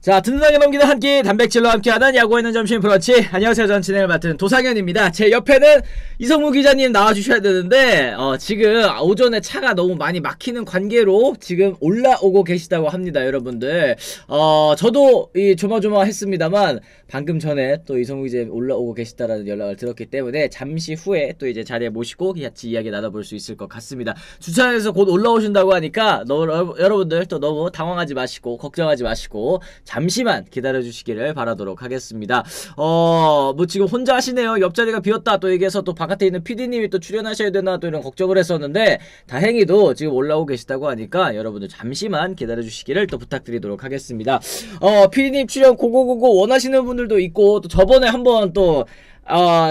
자, 든든하게 넘기는 한 끼 단백질로 함께하는 야구에 있는 점심 브런치. 안녕하세요, 전 진행을 맡은 도상현입니다. 제 옆에는 이성무 기자님 나와주셔야 되는데 지금 오전에 차가 너무 많이 막히는 관계로 지금 올라오고 계시다고 합니다, 여러분들. 저도 조마조마했습니다만 방금 전에 또 이성무 기자님 올라오고 계시다라는 연락을 들었기 때문에 잠시 후에 또 이제 자리에 모시고 같이 이야기 나눠볼 수 있을 것 같습니다. 주차장에서 곧 올라오신다고 하니까 여러분들 또 너무 당황하지 마시고 걱정하지 마시고 잠시만 기다려주시기를 바라도록 하겠습니다. 뭐 지금 혼자 하시네요. 옆자리가 비었다 또 얘기해서 또 바깥에 있는 PD님이 또 출연하셔야 되나 또 이런 걱정을 했었는데 다행히도 지금 올라오고 계시다고 하니까 여러분들 잠시만 기다려주시기를 또 부탁드리도록 하겠습니다. PD님 출연 고고고고 원하시는 분들도 있고 또 저번에 한번 또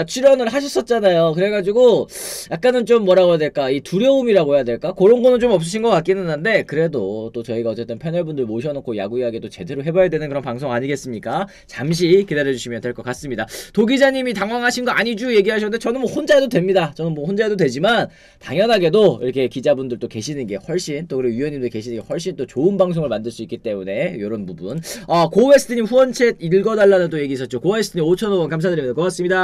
출연을 하셨었잖아요. 그래가지고 약간은 좀 뭐라고 해야 될까, 이 두려움이라고 해야 될까, 그런 거는 좀 없으신 것 같기는 한데 그래도 또 저희가 어쨌든 패널분들 모셔놓고 야구 이야기도 제대로 해봐야 되는 그런 방송 아니겠습니까? 잠시 기다려주시면 될 것 같습니다. 도 기자님이 당황하신 거 아니죠 얘기하셨는데 저는 뭐 혼자 해도 됩니다. 저는 뭐 혼자 해도 되지만 당연하게도 이렇게 기자분들도 계시는 게 훨씬, 또 그리고 위원님들 계시는 게 훨씬 또 좋은 방송을 만들 수 있기 때문에 이런 부분. 고웨스트님 후원챗 읽어달라는 또 얘기 있었죠. 고웨스트님 5,000원 감사드립니다. 고맙습니다.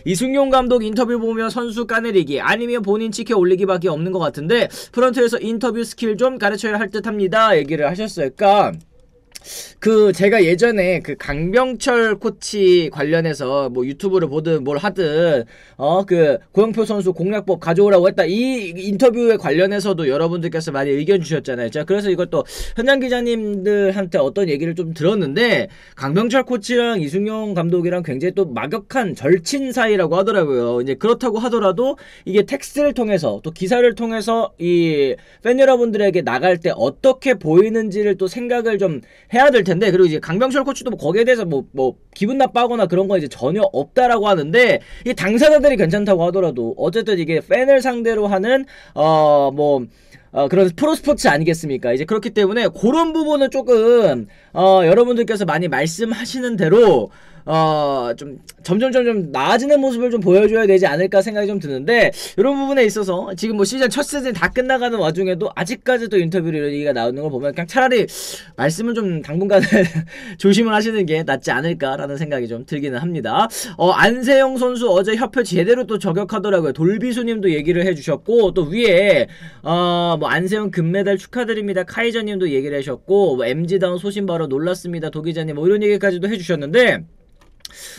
이승용 감독 인터뷰 보면 선수 까내리기 아니면 본인 치켜 올리기밖에 없는 것 같은데 프런트에서 인터뷰 스킬 좀 가르쳐야 할 듯합니다 얘기를 하셨을까. 제가 예전에 강병철 코치 관련해서 뭐 유튜브를 보든 뭘 하든 고영표 선수 공략법 가져오라고 했다 이 인터뷰에 관련해서도 여러분들께서 많이 의견 주셨잖아요. 자, 그래서 이것도 현장 기자님들한테 어떤 얘기를 좀 들었는데 강병철 코치랑 이승용 감독이랑 굉장히 또 막역한 절친 사이라고 하더라고요. 이제 그렇다고 하더라도 이게 텍스트를 통해서 또 기사를 통해서 이 팬 여러분들에게 나갈 때 어떻게 보이는지를 또 생각을 좀 해야 될 텐데, 그리고 이제 강병철 코치도 뭐 거기에 대해서 뭐 기분 나빠하거나 그런 거 이제 전혀 없다라고 하는데, 이 당사자들이 괜찮다고 하더라도 어쨌든 이게 팬을 상대로 하는 그런 프로스포츠 아니겠습니까? 이제 그렇기 때문에 그런 부분은 조금 여러분들께서 많이 말씀하시는 대로 좀 점점 나아지는 모습을 좀 보여줘야 되지 않을까 생각이 좀 드는데, 이런 부분에 있어서 지금 뭐 첫 시즌 다 끝나가는 와중에도 아직까지도 인터뷰로 이런 얘기가 나오는 걸 보면 그냥 차라리 말씀은 좀 당분간은 조심을 하시는 게 낫지 않을까라는 생각이 좀 들기는 합니다. 안세영 선수 어제 협회 제대로 또 저격하더라고요. 돌비수님도 얘기를 해주셨고, 또 위에 뭐 안세영 금메달 축하드립니다 카이저님도 얘기를 하셨고, 뭐 MG다운 소신바로 놀랐습니다 도기자님 뭐 이런 얘기까지도 해주셨는데,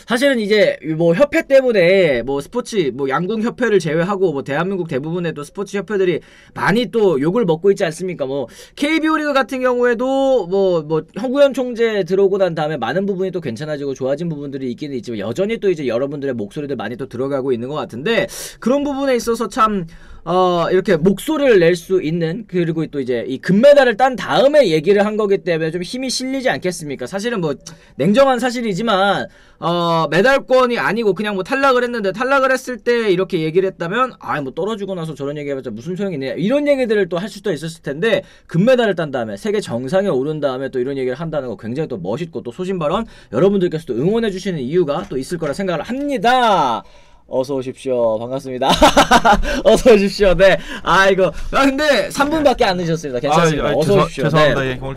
사실은 이제 뭐 협회 때문에 뭐 스포츠 뭐 양궁 협회를 제외하고 뭐 대한민국 대부분의 또 스포츠 협회들이 많이 또 욕을 먹고 있지 않습니까? 뭐 KBO 리그 같은 경우에도 뭐 허구현 총재 들어오고 난 다음에 많은 부분이 또 괜찮아지고 좋아진 부분들이 있기는 있지만 여전히 또 이제 여러분들의 목소리들 많이 또 들어가고 있는 것 같은데, 그런 부분에 있어서 참 이렇게 목소리를 낼 수 있는, 그리고 또 이제 이 금메달을 딴 다음에 얘기를 한 거기 때문에 좀 힘이 실리지 않겠습니까? 사실은 뭐 냉정한 사실이지만 메달권이 아니고 그냥 뭐 탈락을 했는데, 탈락을 했을 때 이렇게 얘기를 했다면 뭐 떨어지고 나서 저런 얘기 해봤자 무슨 소용이 있냐 이런 얘기들을 또 할 수도 있었을 텐데, 금메달을 딴 다음에 세계 정상에 오른 다음에 또 이런 얘기를 한다는 거 굉장히 또 멋있고 또 소신발언, 여러분들께서 또 응원해 주시는 이유가 또 있을 거라 생각을 합니다. 어서 오십시오. 반갑습니다. 어서 오십시오. 네. 근데 3분밖에 안 늦었습니다. 괜찮습니다. 어서 오십시오. 죄송합니다. 네. 예, 오늘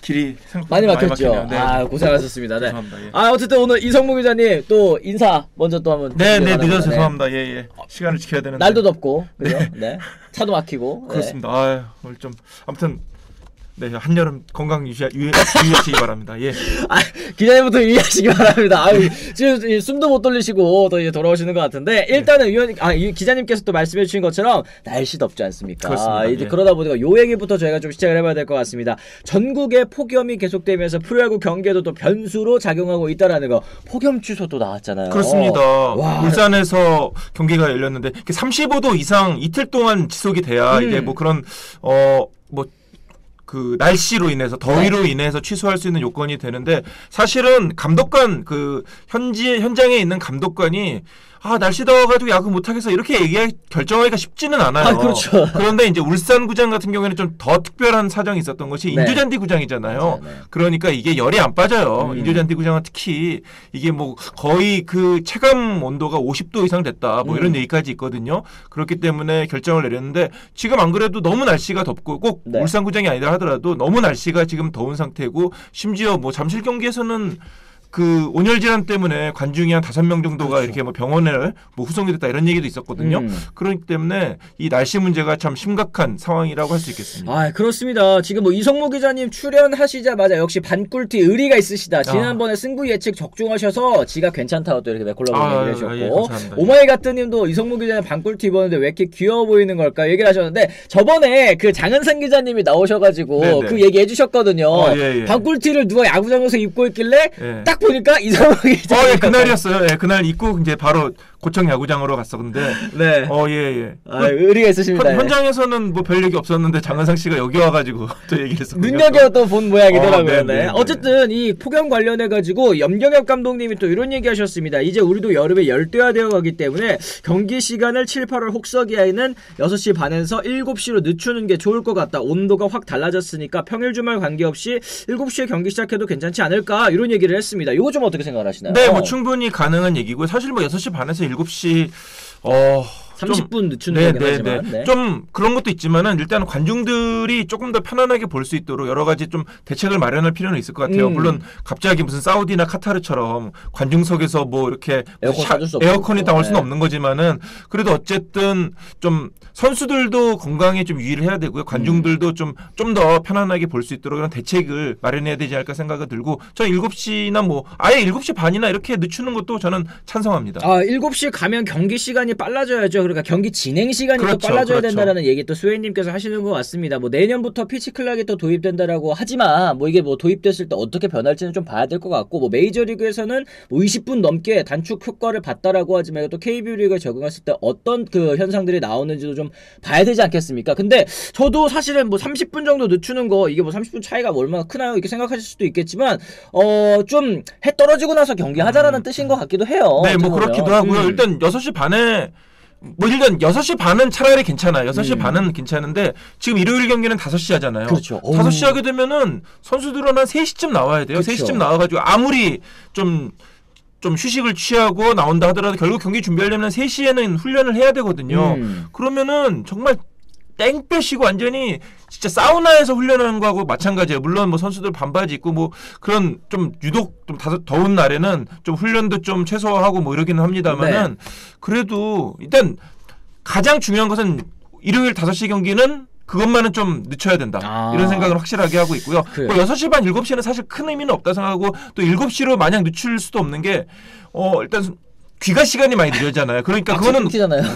길이 많이 막혔죠. 네. 고생하셨습니다. 네. 죄송합니다. 예. 어쨌든 오늘 이성무 기자님 또 인사 먼저 또 한번. 네, 늦어서 죄송합니다. 예. 시간을 지켜야 되는데. 날도 덥고, 그죠? 네. 차도 막히고. 그렇습니다. 오늘 좀 아무튼 네, 한여름 건강 유의하시기 바랍니다. 예. 기자님부터 유의하시기 바랍니다. 지금 숨도 못 돌리시고 또 이제 돌아오시는 것 같은데, 일단은 기자님께서 또 말씀해 주신 것처럼 날씨 덥지 않습니까? 그렇습니다. 이제 그러다 보니까 요 얘기부터 저희가 좀 시작을 해봐야 될 것 같습니다. 전국에 폭염이 계속되면서 프로야구 경기에도 또 변수로 작용하고 있다라는 거, 폭염 취소도 나왔잖아요. 그렇습니다. 울산에서 경기가 열렸는데 35도 이상 이틀 동안 지속이 돼야 이게 뭐 그런 그 날씨로 인해서 더위로 인해서 취소할 수 있는 요건이 되는데, 사실은 감독관 현장에 있는 감독관이 날씨 더워가지고 야구 못하겠어 이렇게 결정하기가 쉽지는 않아요. 그렇죠. 그런데 이제 울산구장 같은 경우에는 좀 더 특별한 사정이 있었던 것이 네. 인조잔디 구장이잖아요. 네. 그러니까 이게 열이 안 빠져요. 인조잔디 구장은 특히 이게 뭐 거의 그 체감 온도가 50도 이상 됐다 뭐 이런 얘기까지 있거든요. 그렇기 때문에 결정을 내렸는데 지금 안 그래도 너무 날씨가 덥고 꼭 네. 울산구장이 아니라 하더라도 너무 날씨가 지금 더운 상태고 심지어 뭐 잠실 경기에서는 그 온열 질환 때문에 관중이 한 5명 정도가 그렇죠. 이렇게 뭐 병원에 뭐 후송이 됐다 이런 얘기도 있었거든요. 그렇기 때문에 이 날씨 문제가 참 심각한 상황이라고 할 수 있겠습니다. 그렇습니다. 지금 뭐 이성무 기자님 출연하시자마자 역시 반꿀티 의리가 있으시다. 지난번에 승부 예측 적중하셔서 지가 괜찮다고 또 이렇게 맥콜라보님 얘기하셨고 예, 오마이갓드님도 이성무 기자님 반꿀티 입었는데 왜 이렇게 귀여워 보이는 걸까 얘기를 하셨는데 저번에 그 장은상 기자님이 나오셔가지고 네네. 그 얘기 해주셨거든요. 예. 반꿀티를 누가 야구장에서 입고 있길래 딱 보니까 이성무 기자. 예, 그날이었어요. 예, 그날 입고 이제 바로 고청 야구장으로 갔었는데. 네. 예. 의리가 있으십니다. 현장에서는 뭐 별 얘기 없었는데 장은상 씨가 여기 와가지고 또 얘기를 했었거든요. 눈여겨 또 본 모양이더라고요. 네. 어쨌든 이 폭염 관련해가지고 염경엽 감독님이 또 이런 얘기 하셨습니다. 이제 우리도 여름에 열대화되어 가기 때문에 경기 시간을 7, 8월 혹서기에는 6시 반에서 7시로 늦추는 게 좋을 것 같다. 온도가 확 달라졌으니까 평일 주말 관계없이 7시에 경기 시작해도 괜찮지 않을까 이런 얘기를 했습니다. 이거 좀 어떻게 생각을 하시나요? 네, 뭐 충분히 가능한 얘기고 사실 뭐 6시 반에서 7시 30분 늦추는 거긴 하지만 네. 좀 그런 것도 있지만은 일단 관중들이 조금 더 편안하게 볼 수 있도록 여러 가지 좀 대책을 마련할 필요는 있을 것 같아요. 물론 갑자기 무슨 사우디나 카타르처럼 관중석에서 뭐 이렇게 에어컨이 나올 수는 없는 거지만은 그래도 어쨌든 좀 선수들도 건강에 좀 유의를 해야 되고요. 관중들도 좀 더 편안하게 볼 수 있도록 이런 대책을 마련해야 되지 않을까 생각이 들고 저는 7시나 뭐 아예 7시 반이나 이렇게 늦추는 것도 저는 찬성합니다. 7시 가면 경기 시간이 빨라져야죠. 그러니까 경기 진행 시간이 또 빨라져야 된다라는 얘기 또 스웨인님께서 하시는 것 같습니다. 뭐 내년부터 피치 클락이 또 도입된다라고 하지만 뭐 이게 뭐 도입됐을 때 어떻게 변할지는 좀 봐야 될 것 같고 뭐 메이저리그에서는 뭐 20분 넘게 단축 효과를 봤다라고 하지만 또 KBO 리그에 적용했을 때 어떤 그 현상들이 나오는지도 좀 봐야 되지 않겠습니까? 근데 저도 사실은 뭐 30분 정도 늦추는 거 이게 뭐 30분 차이가 얼마나 크나요? 이렇게 생각하실 수도 있겠지만 좀 해 떨어지고 나서 경기하자라는 뜻인 것 같기도 해요. 네, 뭐 그렇기도 하고요. 일단 6시 반에 뭐 일단 6시 반은 차라리 괜찮아요. 6시 반은 괜찮은데 지금 일요일 경기는 5시 하잖아요. 그렇죠. 5시 하게 되면은 선수들은 한 3시쯤 나와야 돼요. 그렇죠. 3시쯤 나와가지고 아무리 좀 휴식을 취하고 나온다 하더라도 결국 경기 준비하려면 3시에는 훈련을 해야 되거든요. 그러면은 정말 땡 빼시고 완전히 진짜 사우나에서 훈련하는 거하고 마찬가지예요. 물론 뭐 선수들 반바지 입고 뭐 그런 좀 유독 좀 더운 날에는 좀 훈련도 좀 최소화하고 뭐 이러기는 합니다만은 그래도 일단 가장 중요한 것은 일요일 5시 경기는 그것만은 좀 늦춰야 된다. 이런 생각을 확실하게 하고 있고요. 뭐 6시 반, 7시는 사실 큰 의미는 없다 생각하고 또 7시로 마냥 늦출 수도 없는 게 일단 귀가 시간이 많이 늦어지잖아요. 그러니까 그거는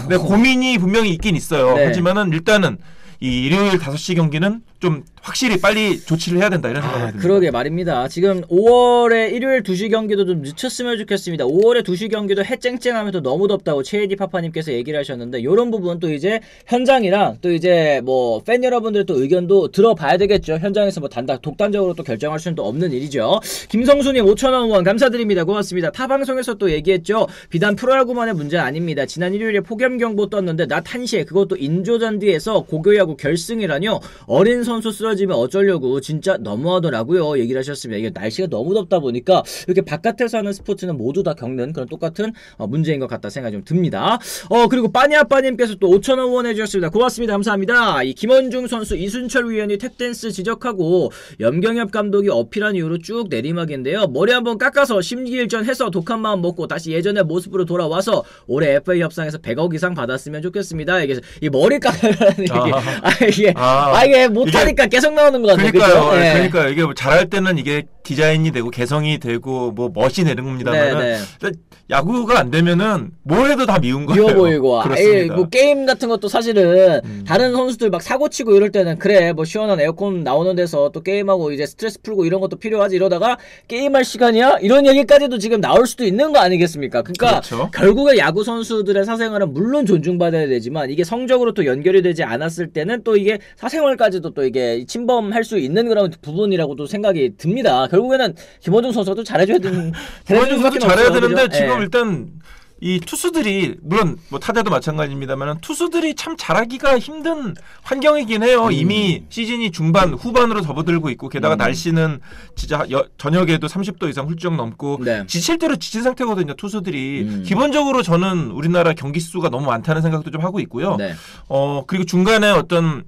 네, 고민이 분명히 있긴 있어요. 네. 하지만은 일단은 이 일요일 5시 경기는 좀 확실히 빨리 조치를 해야 된다 이런 생각이 듭니다. 그러게 말입니다. 지금 5월에 일요일 2시 경기도 좀 늦췄으면 좋겠습니다. 5월에 2시 경기도 해 쨍쨍하면서 너무 덥다고 최혜디 파파님께서 얘기를 하셨는데 이런 부분 또 이제 현장이랑 또 이제 뭐 팬 여러분들의 또 의견도 들어봐야 되겠죠. 현장에서 뭐 독단적으로 또 결정할 수는 또 없는 일이죠. 김성수님 5,000원 후원 감사드립니다. 고맙습니다. 타 방송에서 또 얘기했죠. 비단 프로야구만의 문제 아닙니다. 지난 일요일에 폭염경보 떴는데 낮 1시에 그것도 인조잔디에서 고교야구 결승이라뇨. 어린 선수 쓰러지면 어쩌려고 진짜 너무하더라고요. 얘기를 하셨습니다. 이게 날씨가 너무 덥다 보니까 이렇게 바깥에서 하는 스포츠는 모두 다 겪는 그런 똑같은 문제인 것 같다 생각이 좀 듭니다. 그리고 빠니아빠님께서 또 5,000원 후원해 주셨습니다. 고맙습니다. 감사합니다. 이 김원중 선수 이순철 위원이 탭댄스 지적하고 염경엽 감독이 어필한 이후로 쭉 내리막인데요. 머리 한번 깎아서 심기일전 해서 독한 마음 먹고 다시 예전의 모습으로 돌아와서 올해 FA 협상에서 100억 이상 받았으면 좋겠습니다. 이게 이 머리 깎으라는 얘기. 이게 못하니까 계속 나오는 것 같아요. 그러니까요. 네. 그러니까 이게 잘할 때는 이게 디자인이 되고 개성이 되고 뭐 멋이 되는 겁니다만 야구가 안 되면은 뭘 해도 다 미운 거예요. 미워 보이고. 그렇습니다. 뭐 게임 같은 것도 사실은 다른 선수들 막 사고 치고 이럴 때는 그래 뭐 시원한 에어컨 나오는 데서 또 게임하고 이제 스트레스 풀고 이런 것도 필요하지 이러다가 게임할 시간이야? 이런 얘기까지도 지금 나올 수도 있는 거 아니겠습니까? 그러니까 그렇죠. 결국에 야구 선수들의 사생활은 물론 존중받아야 되지만 이게 성적으로 또 연결이 되지 않았을 때는 또 이게 사생활까지도 또 이게 침범할 수 있는 그런 부분이라고도 생각이 듭니다. 결국에는 김원중 선수가 또 잘해줘야 되는 김원중 선수 잘해야 되는데 그죠? 지금 일단 이 투수들이 물론 뭐 타자도 마찬가지입니다만 투수들이 참 잘하기가 힘든 환경이긴 해요. 이미 시즌이 중반 후반으로 접어들고 있고 게다가 날씨는 진짜 저녁에도 30도 이상 훌쩍 넘고 네. 지칠 대로 지친 상태거든요. 투수들이 기본적으로 저는 우리나라 경기 수가 너무 많다는 생각도 좀 하고 있고요. 네. 그리고 중간에 어떤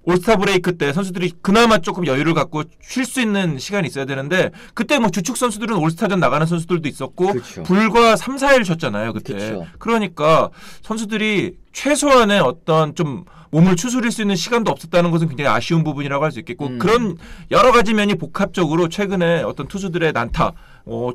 올스타 브레이크 때 선수들이 그나마 조금 여유를 갖고 쉴 수 있는 시간이 있어야 되는데 그때 뭐 주축 선수들은 올스타전 나가는 선수들도 있었고 그쵸. 불과 3, 4일 쉬었잖아요. 그때. 그쵸. 그러니까 선수들이 최소한의 어떤 좀 몸을 추스릴 수 있는 시간도 없었다는 것은 굉장히 아쉬운 부분이라고 할 수 있겠고 그런 여러 가지 면이 복합적으로 최근에 어떤 투수들의 난타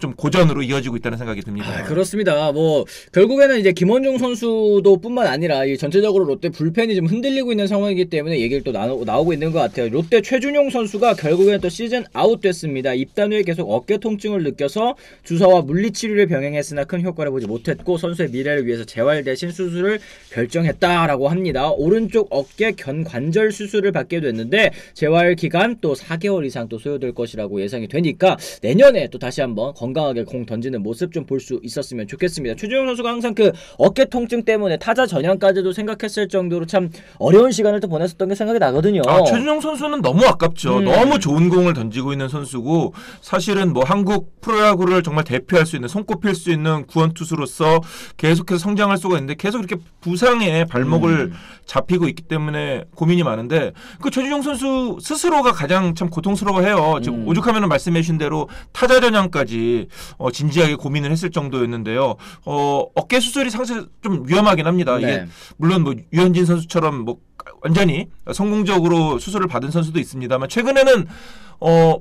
좀 고전으로 이어지고 있다는 생각이 듭니다. 그렇습니다. 뭐 결국에는 이제 김원중 선수도 뿐만 아니라 이 전체적으로 롯데 불펜이 좀 흔들리고 있는 상황이기 때문에 얘기를 또 나오고 있는 것 같아요. 롯데 최준용 선수가 결국에는 또 시즌 아웃됐습니다. 입단 후에 계속 어깨 통증을 느껴서 주사와 물리치료를 병행했으나 큰 효과를 보지 못했고 선수의 미래를 위해서 재활 대신 수술을 결정했다라고 합니다. 오른쪽 어깨 견관절 수술을 받게 됐는데 재활 기간 또 4개월 이상 또 소요될 것이라고 예상이 되니까 내년에 또 다시 한번 건강하게 공 던지는 모습 좀 볼 수 있었으면 좋겠습니다. 최준용 선수가 항상 그 어깨 통증 때문에 타자 전향까지도 생각했을 정도로 참 어려운 시간을 또 보냈었던 게 생각이 나거든요. 최준용 선수는 너무 아깝죠. 너무 좋은 공을 던지고 있는 선수고 사실은 뭐 한국 프로야구를 정말 대표할 수 있는 손꼽힐 수 있는 구원투수로서 계속해서 성장할 수가 있는데 계속 이렇게 부상에 발목을 잡히고 있기 때문에 고민이 많은데 그 최준용 선수 스스로가 가장 참 고통스러워해요. 지금 오죽하면 말씀해 주신 대로 타자 전향까지 진지하게 고민을 했을 정도였는데요. 어깨 수술이 사실 좀 위험하긴 합니다. 네. 이게 물론 뭐 유현진 선수처럼 뭐 완전히 성공적으로 수술을 받은 선수도 있습니다만 최근에는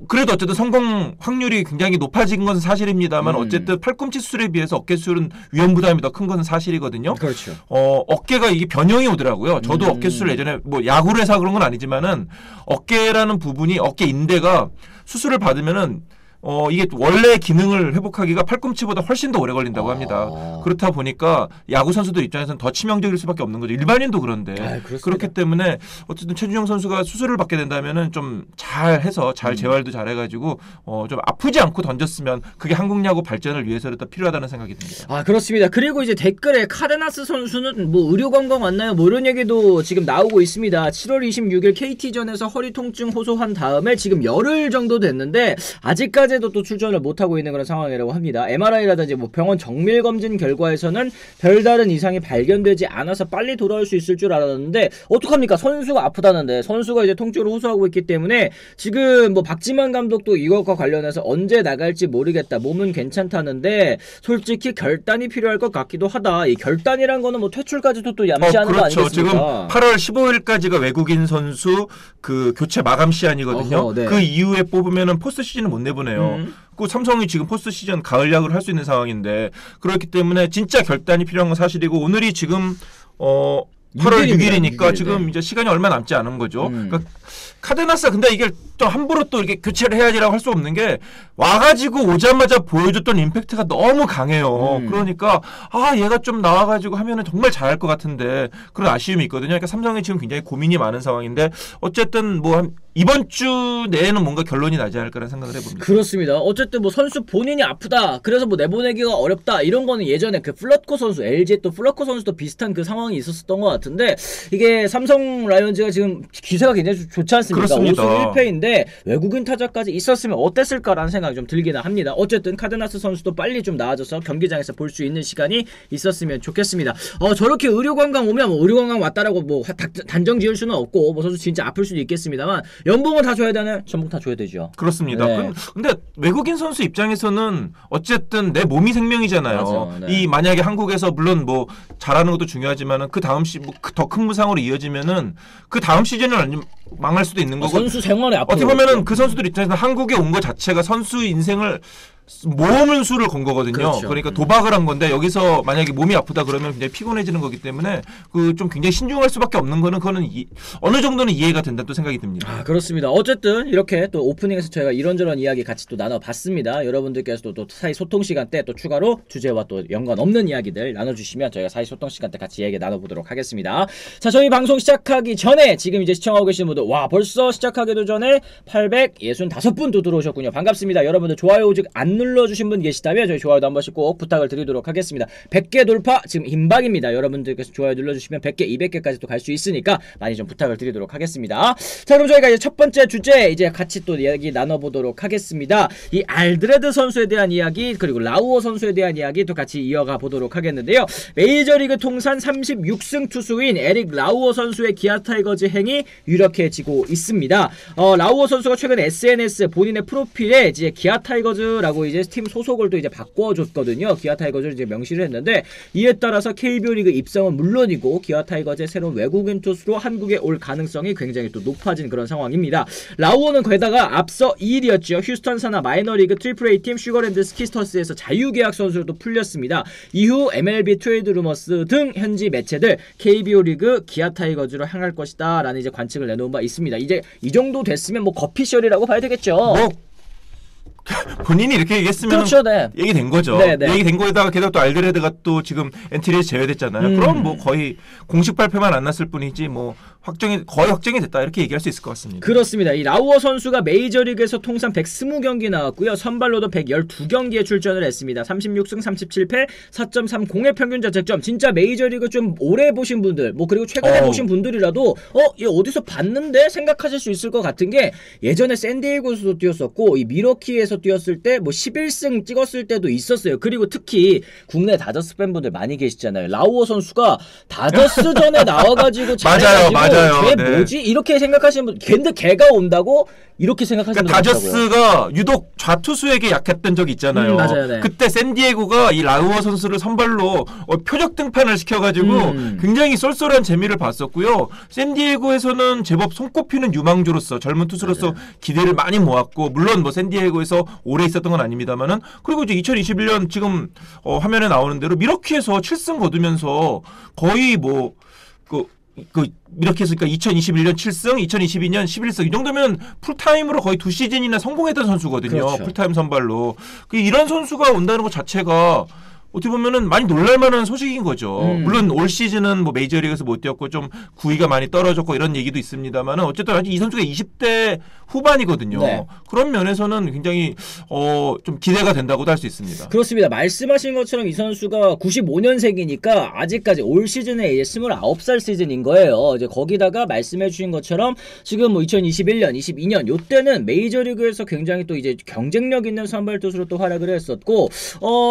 그래도 어쨌든 성공 확률이 굉장히 높아진 것은 사실입니다만 어쨌든 팔꿈치 수술에 비해서 어깨 수술은 위험 부담이 더 큰 것은 사실이거든요. 그렇죠. 어깨가 이게 변형이 오더라고요. 저도 어깨 수술 예전에 뭐 야구를 해서 그런 건 아니지만은 어깨라는 부분이 어깨 인대가 수술을 받으면은 이게 원래 기능을 회복하기가 팔꿈치보다 훨씬 더 오래 걸린다고 합니다. 그렇다 보니까 야구 선수들 입장에서는 더 치명적일 수밖에 없는 거죠. 일반인도 그런데 그렇기 때문에 어쨌든 최준용 선수가 수술을 받게 된다면은 좀 잘해서 잘 재활도 잘해가지고 좀 아프지 않고 던졌으면 그게 한국 야구 발전을 위해서라도 필요하다는 생각이 듭니다. 그렇습니다. 그리고 이제 댓글에 카데나스 선수는 뭐 의료 관광 왔나요? 뭐 이런 얘기도 지금 나오고 있습니다. 7월 26일 KT전에서 허리 통증 호소한 다음에 지금 열흘 정도 됐는데 아직까지 또 출전을 못하고 있는 그런 상황이라고 합니다. MRI라든지 뭐 병원 정밀 검진 결과에서는 별다른 이상이 발견되지 않아서 빨리 돌아올 수 있을 줄 알았는데 어떡합니까? 선수가 아프다는데 선수가 이제 통증을 호소하고 있기 때문에 지금 뭐 박지만 감독도 이것과 관련해서 언제 나갈지 모르겠다. 몸은 괜찮다는데 솔직히 결단이 필요할 것 같기도 하다. 이 결단이란 거는 뭐 퇴출까지도 또 얌시하는 거 아니겠습니까? 지금 8월 15일까지가 외국인 선수 그 교체 마감 시한이거든요. 네. 그 이후에 뽑으면은 포스트 시즌을 못 내보내요. 그 삼성이 지금 포스트 시즌 가을 야구를 할 수 있는 상황인데 그렇기 때문에 진짜 결단이 필요한 건 사실이고 오늘이 지금 8월 6일이니까 지금 이제 시간이 얼마 남지 않은 거죠. 그러니까 카데나스 근데 이게 또 함부로 또 이렇게 교체를 해야지라고 할 수 없는 게 와가지고 오자마자 보여줬던 임팩트가 너무 강해요. 그러니까 얘가 좀 나와가지고 하면은 정말 잘할 것 같은데 그런 아쉬움이 있거든요. 그러니까 삼성이 지금 굉장히 고민이 많은 상황인데 어쨌든 뭐 이번 주 내에는 뭔가 결론이 나지 않을까라는 생각을 해봅니다. 그렇습니다. 어쨌든 뭐 선수 본인이 아프다. 그래서 뭐 내보내기가 어렵다. 이런 거는 예전에 그 플러코 선수, LG 또 플러코 선수도 비슷한 그 상황이 있었던 것 같은데 이게 삼성 라이온즈가 지금 기세가 굉장히 좋지 않습니까? 그렇습니다. 5승 1패인데 외국인 타자까지 있었으면 어땠을까라는 생각이 좀 들기는 합니다. 어쨌든 카데나스 선수도 빨리 좀 나아져서 경기장에서 볼 수 있는 시간이 있었으면 좋겠습니다. 저렇게 의료관광 오면 뭐 의료관광 왔다라고 뭐 단정 지을 수는 없고 뭐 선수 진짜 아플 수도 있겠습니다만 연봉은 다 줘야 되나요? 전부 다 줘야 되죠. 그렇습니다. 네. 근데 외국인 선수 입장에서는 어쨌든 내 몸이 생명이잖아요. 맞아, 네. 이 만약에 한국에서 물론 뭐 잘하는 것도 중요하지만은 그 다음 더 큰 부상으로 이어지면은 그 다음 시즌은 망할 수도 있는 거고. 선수 생활에 앞으로 어떻게 보면은 그 선수들 입장에서 한국에 온 것 자체가 선수 인생을 모험을 수를 건 거거든요. 그렇죠. 그러니까 도박을 한 건데 여기서 만약에 몸이 아프다 그러면 굉장히 피곤해지는 거기 때문에 그 좀 굉장히 신중할 수밖에 없는 거는 그거는 어느 정도는 이해가 된다는 또 생각이 듭니다. 그렇습니다. 어쨌든 이렇게 또 오프닝에서 저희가 이런저런 이야기 같이 또 나눠봤습니다. 여러분들께서도 또 사이 소통 시간 때 또 추가로 주제와 또 연관 없는 이야기들 나눠주시면 저희가 사이 소통 시간 때 같이 이야기 나눠보도록 하겠습니다. 자, 저희 방송 시작하기 전에 지금 이제 시청하고 계시는 분들 벌써 시작하기도 전에 865분도 들어오셨군요. 반갑습니다. 여러분들 좋아요 오직 안 안 눌러주신 분 계시다면 저희 좋아요도 한 번씩 꼭 부탁을 드리도록 하겠습니다. 100개 돌파 지금 임박입니다. 여러분들께서 좋아요 눌러주시면 100개, 200개까지 또 갈 수 있으니까 많이 좀 부탁을 드리도록 하겠습니다. 자, 그럼 저희가 이제 첫 번째 주제 이제 같이 또 이야기 나눠보도록 하겠습니다. 이 알드레드 선수에 대한 이야기 그리고 라우어 선수에 대한 이야기 또 같이 이어가 보도록 하겠는데요. 메이저리그 통산 36승 투수인 에릭 라우어 선수의 기아 타이거즈 행이 유력해지고 있습니다. 라우어 선수가 최근 SNS 본인의 프로필에 이제 기아 타이거즈라고 이제 팀 소속을 또 이제 바꿔줬거든요. 기아 타이거즈를 이제 명시를 했는데 이에 따라서 KBO 리그 입성은 물론이고 기아 타이거즈의 새로운 외국인 투수로 한국에 올 가능성이 굉장히 또 높아진 그런 상황입니다. 라우어는 게다가 앞서 2일이었죠. 휴스턴 산하 마이너리그 트리플 A 팀 슈거랜드 스키스터스에서 자유계약 선수로 또 풀렸습니다. 이후 MLB 트레이드 루머스 등 현지 매체들 KBO 리그 기아 타이거즈로 향할 것이다 라는 이제 관측을 내놓은 바 있습니다. 이제 이 정도 됐으면 뭐 거피셜이라고 봐야 되겠죠. 뭐 본인이 이렇게 얘기했으면 그렇죠, 네. 얘기된 거죠. 네, 네. 얘기된 거에다가 게다가 또 알드레드가 또 지금 엔트리에서 제외됐잖아요. 그럼 뭐 거의 공식 발표만 안 났을 뿐이지 뭐 거의 확정이 됐다 이렇게 얘기할 수 있을 것 같습니다. 그렇습니다. 이 라우어 선수가 메이저리그에서 통산 120경기 나왔고요. 선발로도 112경기에 출전을 했습니다. 36승 37패 4.30의 평균 자책점. 진짜 메이저리그 좀 오래 보신 분들 뭐 그리고 최근에 보신 분들이라도 얘 어디서 봤는데 생각하실 수 있을 것 같은 게 예전에 샌디에이고에서도 뛰었었고 이 미러키에서 뛰었을 때 뭐 11승 찍었을 때도 있었어요. 그리고 특히 국내 다저스 팬분들 많이 계시잖아요. 라우어 선수가 다저스전에 나와가지고 잘해가지고 걔 네. 뭐지? 이렇게 생각하시는 분, 근데 걔가 온다고 이렇게 생각하시는 그러니까 분 있더라고요. 다저스가 유독 좌투수에게 약했던 적이 있잖아요. 맞아요, 네. 그때 샌디에고가 이 라우어 선수를 선발로 표적 등판을 시켜가지고 굉장히 쏠쏠한 재미를 봤었고요. 샌디에고에서는 제법 손꼽히는 유망주로서 젊은 투수로서 맞아요. 기대를 많이 모았고 물론 뭐 샌디에고에서 오래 있었던 건 아닙니다만은 그리고 이제 2021년 지금 화면에 나오는 대로 미러키에서 7승 거두면서 거의 뭐 이렇게 했으니까 2021년 7승, 2022년 11승 이 정도면 풀타임으로 거의 2시즌이나 성공했던 선수거든요. 그렇죠. 풀타임 선발로. 이런 선수가 온다는 것 자체가 어떻게 보면은 많이 놀랄만한 소식인 거죠. 물론 올 시즌은 뭐 메이저리그에서 못 뛰었고 좀 구위가 많이 떨어졌고 이런 얘기도 있습니다만은 어쨌든 아직 이 선수가 20대 후반이거든요. 네. 그런 면에서는 굉장히 좀 기대가 된다고도 할 수 있습니다. 그렇습니다. 말씀하신 것처럼 이 선수가 95년생이니까 아직까지 올 시즌에 이제 29살 시즌인 거예요. 이제 거기다가 말씀해주신 것처럼 지금 뭐 2021년, 22년 요때는 메이저리그에서 굉장히 또 이제 경쟁력 있는 선발 투수로 또 활약을 했었고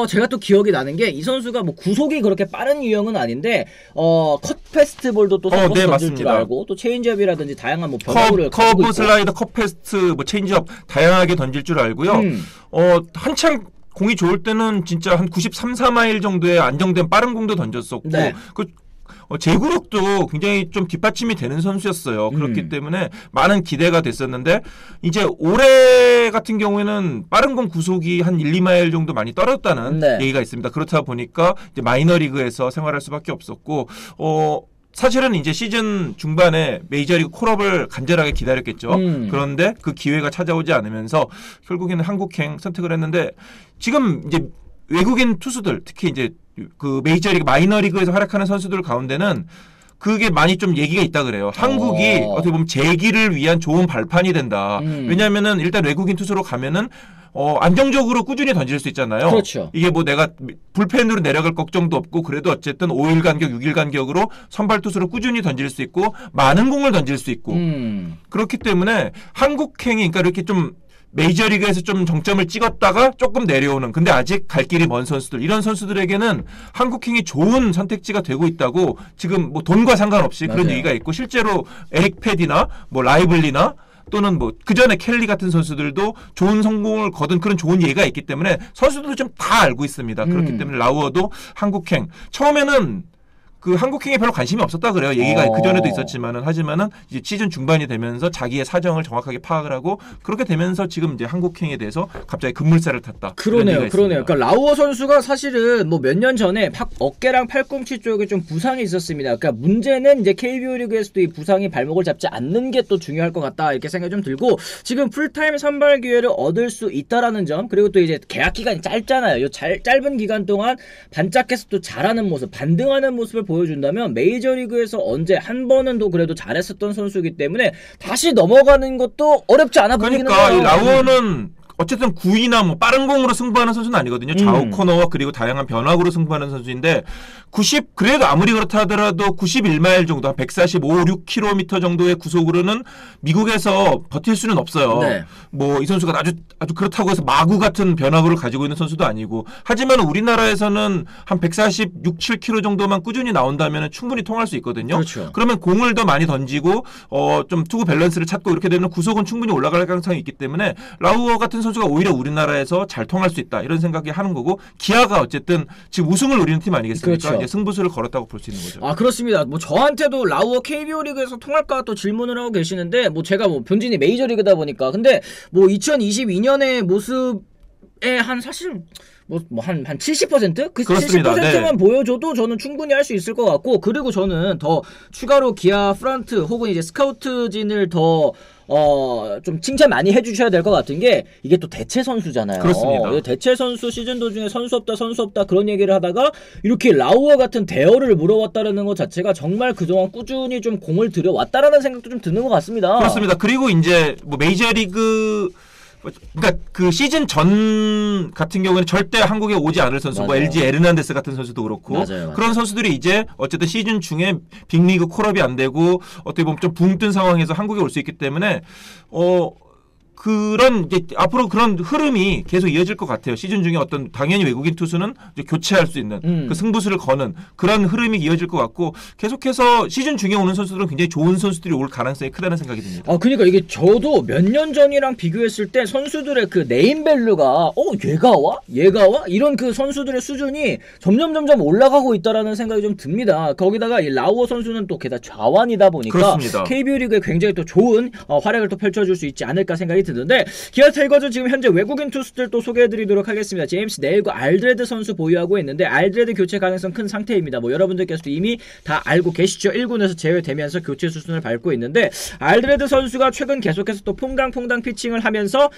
제가 또 기억이 나는 게 이 선수가 뭐 구속이 그렇게 빠른 유형은 아닌데 컷 패스트볼도 또 섞어서 네, 던질 줄 맞습니다. 알고 또 체인지업이라든지 다양한 뭐 변화구를 가지고 커브 있고. 슬라이더, 컵 패스트, 뭐 체인지업 다양하게 던질 줄 알고요. 한창 공이 좋을 때는 진짜 한 93, 4마일 정도의 안정된 빠른 공도 던졌었고 네. 제구력도 굉장히 좀 뒷받침이 되는 선수였어요. 그렇기 때문에 많은 기대가 됐었는데 이제 올해 같은 경우에는 빠른 공 구속이 한 1, 2마일 정도 많이 떨어졌다는 네. 얘기가 있습니다. 그렇다 보니까 이제 마이너리그에서 생활할 수밖에 없었고 사실은 이제 시즌 중반에 메이저리그 콜업을 간절하게 기다렸겠죠. 그런데 그 기회가 찾아오지 않으면서 결국에는 한국행 선택을 했는데 지금 이제 외국인 투수들 특히 이제 그 메이저리그 마이너리그에서 활약하는 선수들 가운데는 그게 많이 좀 얘기가 있다 그래요. 한국이 어떻게 보면 재기를 위한 좋은 발판이 된다. 왜냐하면은 일단 외국인 투수로 가면은 안정적으로 꾸준히 던질 수 있잖아요. 그렇죠. 이게 뭐 내가 불펜으로 내려갈 걱정도 없고 그래도 어쨌든 5일 간격, 6일 간격으로 선발 투수로 꾸준히 던질 수 있고 많은 공을 던질 수 있고 그렇기 때문에 한국행이 그러니까 이렇게 좀 메이저리그에서 좀 정점을 찍었다가 조금 내려오는 근데 아직 갈 길이 먼 선수들 이런 선수들에게는 한국행이 좋은 선택지가 되고 있다고 지금 뭐 돈과 상관없이 맞아요. 그런 얘기가 있고 실제로 에릭 패디나 뭐 라이블리나 또는 뭐 그전에 켈리 같은 선수들도 좋은 성공을 거둔 그런 좋은 예가 있기 때문에 선수들도 좀 다 알고 있습니다. 그렇기 때문에 라우어도 한국행 처음에는 그 한국행에 별로 관심이 없었다 그래요. 얘기가 그전에도 있었지만은 하지만은 이제 시즌 중반이 되면서 자기의 사정을 정확하게 파악을 하고 그렇게 되면서 지금 이제 한국행에 대해서 갑자기 급물살을 탔다. 그러네요. 그러니까 라우어 선수가 사실은 뭐 몇 년 전에 어깨랑 팔꿈치 쪽에 좀 부상이 있었습니다. 그러니까 문제는 이제 KBO 리그에서도 이 부상이 발목을 잡지 않는 게 또 중요할 것 같다 이렇게 생각이 좀 들고 지금 풀타임 선발 기회를 얻을 수 있다라는 점 그리고 또 이제 계약 기간이 짧잖아요. 요 짧은 기간 동안 반짝해서 또 잘하는 모습, 반등하는 모습을 보여준다면 메이저리그에서 언제 한 번은 또 그래도 잘했었던 선수이기 때문에 다시 넘어가는 것도 어렵지 않아 보이기는 그러니까 해요. 이 라우어는 어쨌든 구위나 뭐 빠른 공으로 승부하는 선수는 아니거든요. 좌우 코너와 그리고 다양한 변화구로 승부하는 선수인데 그래도 아무리 그렇다 하더라도 91마일 정도 한 145, 6km 정도의 구속으로는 미국에서 버틸 수는 없어요. 네. 뭐 이 선수가 아주 그렇다고 해서 마구 같은 변화구를 가지고 있는 선수도 아니고 하지만 우리나라에서는 한 146, 7km 정도만 꾸준히 나온다면 충분히 통할 수 있거든요. 그렇죠. 그러면 공을 더 많이 던지고 좀 투구 밸런스를 찾고 이렇게 되면 구속은 충분히 올라갈 가능성이 있기 때문에 라우어 같은 선수가 오히려 우리나라에서 잘 통할 수 있다 이런 생각이 하는 거고 기아가 어쨌든 지금 우승을 노리는 팀 아니겠습니까? 그렇죠. 이제 승부수를 걸었다고 볼 수 있는 거죠. 아 그렇습니다. 뭐 저한테도 라우어 KBO 리그에서 통할까 또 질문을 하고 계시는데 뭐 제가 뭐 본진이 메이저리그다 보니까 근데 뭐 2022년의 모습에 한 사실 한 70%? 그 그렇습니다. 70%만 네. 보여줘도 저는 충분히 할 수 있을 것 같고 그리고 저는 더 추가로 기아 프런트 혹은 이제 스카우트진을 더 좀 칭찬 많이 해주셔야 될 것 같은 게 이게 또 대체 선수잖아요. 그렇습니다. 대체 선수 시즌 도중에 선수 없다 그런 얘기를 하다가 이렇게 라우어 같은 대어를 물어왔다라는 것 자체가 정말 그동안 꾸준히 좀 공을 들여왔다라는 생각도 좀 드는 것 같습니다. 그렇습니다. 그리고 이제 뭐 메이저리그 그러니까 그 시즌 전 같은 경우에는 절대 한국에 오지 않을 선수, 뭐 LG 에르난데스 같은 선수도 그렇고 맞아요. 그런 선수들이 이제 어쨌든 시즌 중에 빅리그 콜업이 안 되고 어떻게 보면 좀 붕 뜬 상황에서 한국에 올 수 있기 때문에 그런 이제 앞으로 그런 흐름이 계속 이어질 것 같아요. 시즌 중에 어떤 당연히 외국인 투수는 이제 교체할 수 있는 그 승부수를 거는 그런 흐름이 이어질 것 같고 계속해서 시즌 중에 오는 선수들은 굉장히 좋은 선수들이 올 가능성이 크다는 생각이 듭니다. 그러니까 이게 저도 몇 년 전이랑 비교했을 때 선수들의 그 네임밸류가 얘가 와? 이런 그 선수들의 수준이 점점 올라가고 있다라는 생각이 좀 듭니다. 거기다가 이 라우어 선수는 또 게다가 좌완이다 보니까 그렇습니다. KBO 리그에 굉장히 또 좋은 활약을 또 펼쳐줄 수 있지 않을까 생각이 드는데 기아 타이거즈 지금 현재 외국인 투수들 또 소개해드리도록 하겠습니다. 제임스 네일과 알드레드 선수 보유하고 있는데 알드레드 교체 가능성 큰 상태입니다. 뭐 여러분들께서도 이미 다 알고 계시죠. 1군에서 제외되면서 교체 수순을 밟고 있는데 알드레드 선수가 최근 계속해서 또 퐁당퐁당 피칭을 하면서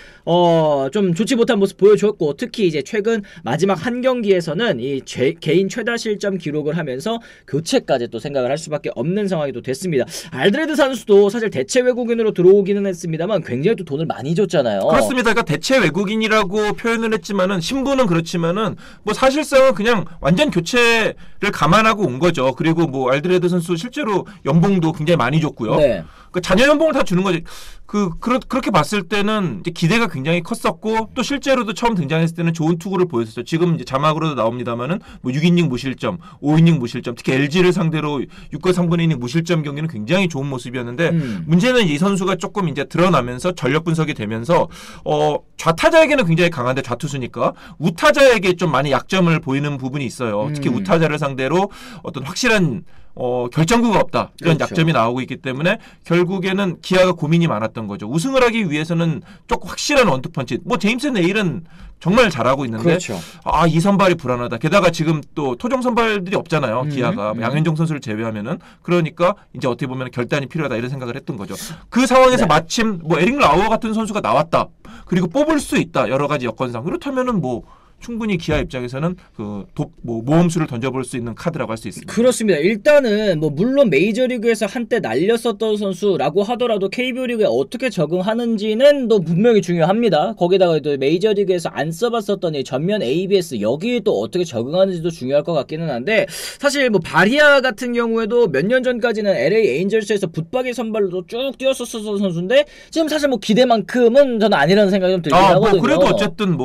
좀 좋지 못한 모습 보여줬고 특히 이제 최근 마지막 한 경기에서는 이 개인 최다 실점 기록을 하면서 교체까지 또 생각을 할 수밖에 없는 상황이 또 됐습니다. 알드레드 선수도 사실 대체 외국인으로 들어오기는 했습니다만 굉장히 또 돈을 많이 줬잖아요. 그렇습니다. 그러니까 대체 외국인이라고 표현을 했지만은 신분은 그렇지만은 뭐 사실상은 그냥 완전 교체를 감안하고 온 거죠. 그리고 뭐 알드레드 선수 실제로 연봉도 굉장히 많이 줬고요. 네. 그 자녀 연봉을 다 주는 거지. 그렇게 봤을 때는 이제 기대가 굉장히 컸었고 또 실제로도 처음 등장했을 때는 좋은 투구를 보였었죠. 지금 이제 자막으로도 나옵니다만은 뭐 6이닝 무실점, 5이닝 무실점, 특히 LG를 상대로 6과 3분의 2이닝 무실점 경기는 굉장히 좋은 모습이었는데 문제는 이 선수가 조금 이제 드러나면서 전력 분석이 되면서 좌타자에게는 굉장히 강한데 좌투수니까 우타자에게 좀 많이 약점을 보이는 부분이 있어요. 특히 우타자를 상대로 어떤 확실한 결정구가 없다. 이런 그렇죠. 약점이 나오고 있기 때문에 결국에는 기아가 고민이 많았던 거죠. 우승을 하기 위해서는 조금 확실한 원투펀치. 뭐 제임스 네일은 정말 잘하고 있는데 그렇죠. 이 선발이 불안하다. 게다가 지금 또 토종 선발들이 없잖아요. 기아가 양현종 선수를 제외하면은 그러니까 이제 어떻게 보면 결단이 필요하다 이런 생각을 했던 거죠. 그 상황에서 네. 마침 뭐 에릭 라우어 같은 선수가 나왔다. 그리고 뽑을 수 있다. 여러 가지 여건상 그렇다면은 뭐 충분히 기아 입장에서는 모험수를 던져볼 수 있는 카드라고 할 수 있습니다. 그렇습니다. 일단은 뭐 물론 메이저리그에서 한때 날렸었던 선수라고 하더라도 KBO 리그에 어떻게 적응하는지는 또 분명히 중요합니다. 거기다가 또 메이저리그에서 안 써봤었던 이 전면 ABS 여기에 또 어떻게 적응하는지도 중요할 것 같기는 한데 사실 뭐 바리아 같은 경우에도 몇 년 전까지는 LA 에인절스에서 붙박이 선발로 쭉 뛰었었던 선수인데 지금 사실 뭐 기대만큼은 저는 아니라는 생각이 좀 들긴 하거든요. 그래도 어쨌든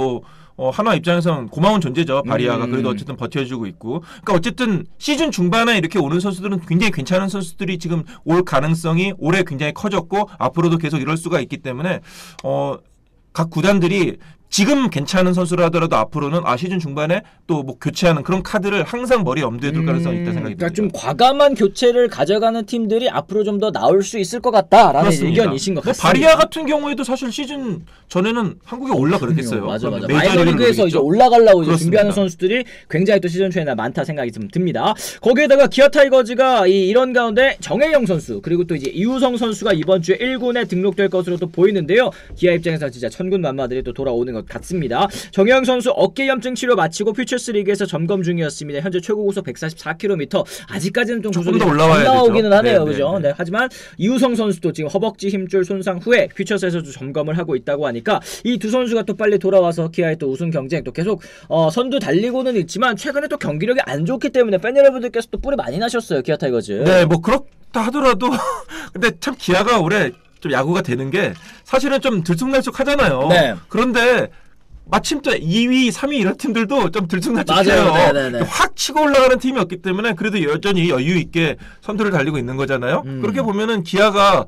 하나 입장에서는 고마운 존재죠. 바리아가. 그래도 어쨌든 버텨주고 있고. 그러니까 어쨌든 시즌 중반에 이렇게 오는 선수들은 굉장히 괜찮은 선수들이 지금 올 가능성이 올해 굉장히 커졌고 앞으로도 계속 이럴 수가 있기 때문에 각 구단들이 지금 괜찮은 선수라 하더라도 앞으로는 시즌 중반에 또 뭐 교체하는 그런 카드를 항상 머리에 염두에 둘 가능성이 있다 생각이 듭니다. 그러니까 좀 과감한 교체를 가져가는 팀들이 앞으로 좀 더 나올 수 있을 것 같다라는 그렇습니다. 의견이신 것 같습니다. 바리아 같은 경우에도 사실 시즌 전에는 한국에 올라 그랬겠어요. 맞아. 메이저리그를 마이너리그에서 이제 노리겠죠? 올라가려고 이제 그렇습니다. 준비하는 선수들이 굉장히 또 시즌 초에나 많다 생각이 좀 듭니다. 거기에다가 기아 타이거즈가 이런 가운데 정혜영 선수 그리고 또 이제 이우성 선수가 이번 주에 1군에 등록될 것으로 또 보이는데요. 기아 입장에서 진짜 천군만마들이 또 돌아오는 것 같습니다. 정혜영 선수 어깨염증 치료 마치고 퓨처스 리그에서 점검 중이었습니다. 현재 최고 구속 144km. 아직까지는 좀 구속이 안 나오기는 하네요. 그죠? 네. 하지만 이우성 선수도 지금 허벅지 힘줄 손상 후에 퓨처스에서도 점검을 하고 있다고 하니까 이 두 선수가 또 빨리 돌아와서 기아의 또 우승 경쟁 또 계속 선두 달리고는 있지만 최근에 또 경기력이 안 좋기 때문에 팬 여러분들께서 또 뿔이 많이 나셨어요. 기아 타이거즈. 네, 뭐 그렇다 하더라도 근데 참 기아가 올해 좀 야구가 되는 게 사실은 좀 들쑥날쑥하잖아요. 네. 그런데 마침 또 2위, 3위 이런 팀들도 좀 들쑥날쑥해요. 확 치고 올라가는 팀이 없기 때문에 그래도 여전히 여유 있게 선두를 달리고 있는 거잖아요. 그렇게 보면은 기아가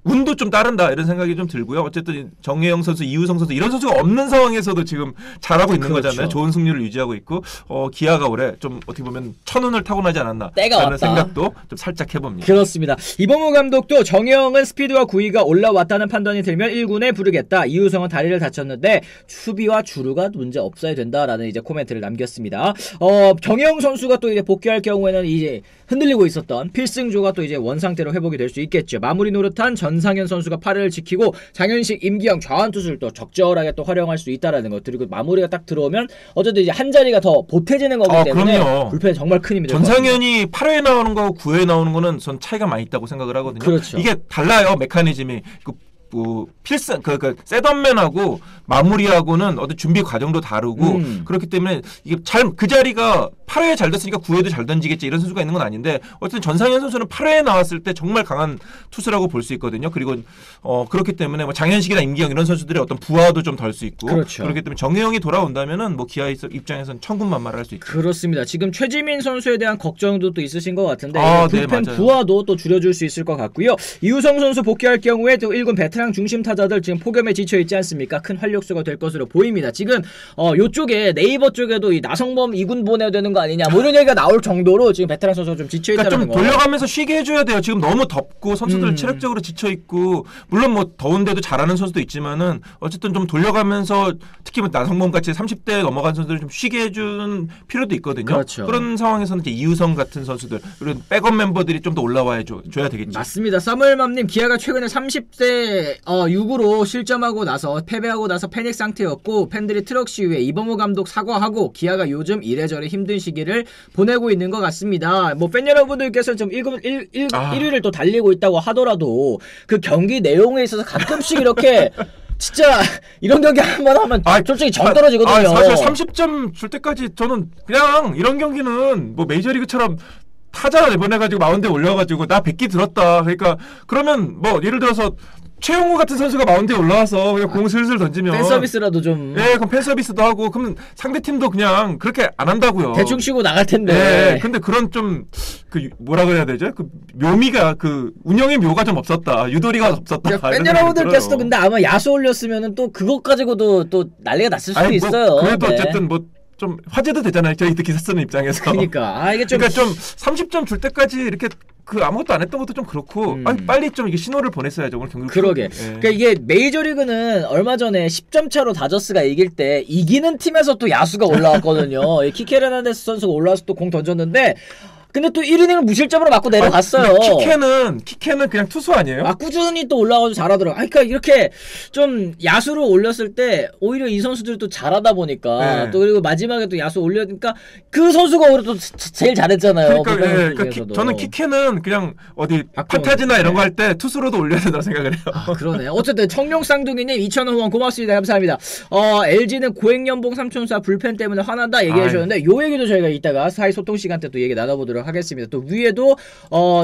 운도 좀 따른다 이런 생각이 좀 들고요. 어쨌든 정혜영 선수, 이우성 선수 이런 선수가 없는 상황에서도 지금 잘하고 있는 그렇죠. 거잖아요. 좋은 승률을 유지하고 있고 기아가 올해 좀 어떻게 보면 천운을 타고나지 않았나 때가 라는 왔다. 생각도 좀 살짝 해봅니다. 그렇습니다. 이범호 감독도 정혜영은 스피드와 구위가 올라왔다는 판단이 들면 1군에 부르겠다. 이우성은 다리를 다쳤는데 수비와 주루가 문제 없어야 된다라는 이제 코멘트를 남겼습니다. 정혜영 선수가 또 이제 복귀할 경우에는 이제 흔들리고 있었던 필승조가 또 이제 원상태로 회복이 될 수 있겠죠. 마무리 노릇한 전상현 선수가 8회를 지키고 장현식, 임기영 좌완투수를 또 적절하게 또 활용할 수 있다라는 것. 그리고 마무리가 딱 들어오면 어쨌든 이제 한 자리가 더 보태지는 거기 때문에 그럼요. 불펜이 정말 큰 힘이 될 것 전상현이 8회에 나오는 거하고 9회에 나오는 거는 전 차이가 많이 있다고 생각을 하거든요. 그렇죠. 이게 달라요. 메커니즘이. 필승 셋업맨하고 마무리하고는 어떤 준비 과정도 다르고 그렇기 때문에 이게 그 자리가 8회에 잘 됐으니까 9회도 잘 던지겠지 이런 선수가 있는 건 아닌데 어쨌든 전상현 선수는 8회에 나왔을 때 정말 강한 투수라고 볼 수 있거든요. 그리고 그렇기 때문에 뭐 장현식이나 임기영 이런 선수들의 어떤 부하도 좀 덜 수 있고 그렇죠. 그렇기 때문에 정혜영이 돌아온다면은 뭐 기아 입장에서는 천군만마를 할 수 있죠. 그렇습니다. 지금 최지민 선수에 대한 걱정도 또 있으신 것 같은데 불펜 네, 부하도 또 줄여줄 수 있을 것 같고요. 이우성 선수 복귀할 경우에 또 1군 베테랑 중심 타자들 지금 폭염에 지쳐 있지 않습니까? 큰 활력소가 될 것으로 보입니다. 지금 요쪽에 네이버 쪽에도 이 나성범 2군 보내야 되는 거 아니냐 뭐 이런 얘기가 나올 정도로 지금 베테랑 선수가 좀 지쳐 있다는 그러니까 거. 좀 돌려가면서 쉬게 해줘야 돼요. 지금 너무 덥고 선수들 체력적으로 지쳐 있고 물론 뭐 더운데도 잘하는 선수도 있지만은 어쨌든 좀 돌려가면서 특히 뭐 나성범 같이 30대 넘어간 선수들 좀 쉬게 해준 필요도 있거든요. 그렇죠. 그런 상황에서는 이제 이우성 같은 선수들 그리고 백업 멤버들이 좀 더 올라와야 줘야 되겠죠. 맞습니다. 사무엘맘님 기아가 최근에 30대 6으로 실점하고 나서 패배하고 나서 패닉 상태였고 팬들이 트럭 시위에 이범호 감독 사과하고 기아가 요즘 이래저래 힘든 시기를 보내고 있는 것 같습니다. 뭐 팬 여러분들께서 좀 1위를 또 달리고 있다고 하더라도 그 경기 내용에 있어서 가끔씩 이렇게 진짜 이런 경기 한번 하면 솔직히 정 떨어지거든요. 사실 30점 줄 때까지 저는 그냥 이런 경기는 뭐 메이저리그처럼 타자 내보내가지고 마운드에 올려가지고 나 100기 들었다. 그러니까 그러면 뭐 예를 들어서 최용우 같은 선수가 마운드에 올라와서 그냥 공 슬슬 던지면 팬 서비스라도 좀 그럼 팬 서비스도 하고 그러면 상대 팀도 그냥 그렇게 안 한다고요. 대충 치고 나갈 텐데. 근데 그런 좀 뭐라 그래야 되죠? 그 묘미가 운영의 묘가 좀 없었다. 유도리가 없었다. 팬 여러분들께서도 근데 아마 야수 올렸으면은 또 그것 가지고도 또 난리가 났을 수도 있어요. 그래도 어쨌든 좀 화제도 되잖아요. 저희들 기사 쓰는 입장에서. 그러니까 이게 좀 30점 줄 때까지 이렇게 아무것도 안 했던 것도 좀 그렇고 빨리 좀 이게 신호를 보냈어야죠. 오늘 경기. 그러게. 그러니까 이게 메이저리그는 얼마 전에 10점 차로 다저스가 이길 때 이기는 팀에서 또 야수가 올라왔거든요. 키케 헤나데스 선수가 올라와서 또 공 던졌는데 근데 또 1이닝을 무실점으로 맞고 내려갔어요. 키케는 그냥 투수 아니에요? 꾸준히 또 올라가서 잘하더라고요. 그러니까 이렇게 좀 야수로 올렸을 때 오히려 이 선수들이 또 잘하다 보니까 또 그리고 마지막에 또 야수 올려니까 그 선수가 오히려 또 제일 잘했잖아요. 그러니까 저는 키케는 그냥 어디 판타지나 이런 거 할 때 투수로도 올려야 된다고 생각을 해요. 그러네. 어쨌든 청룡쌍둥이님 2,000원 후원 고맙습니다. 감사합니다. LG는 고액연봉 삼촌사 불펜 때문에 화난다 얘기해 주셨는데 요 얘기도 저희가 이따가 사회 소통 시간 때 또 얘기 나눠보도록 하겠습니다. 또 위에도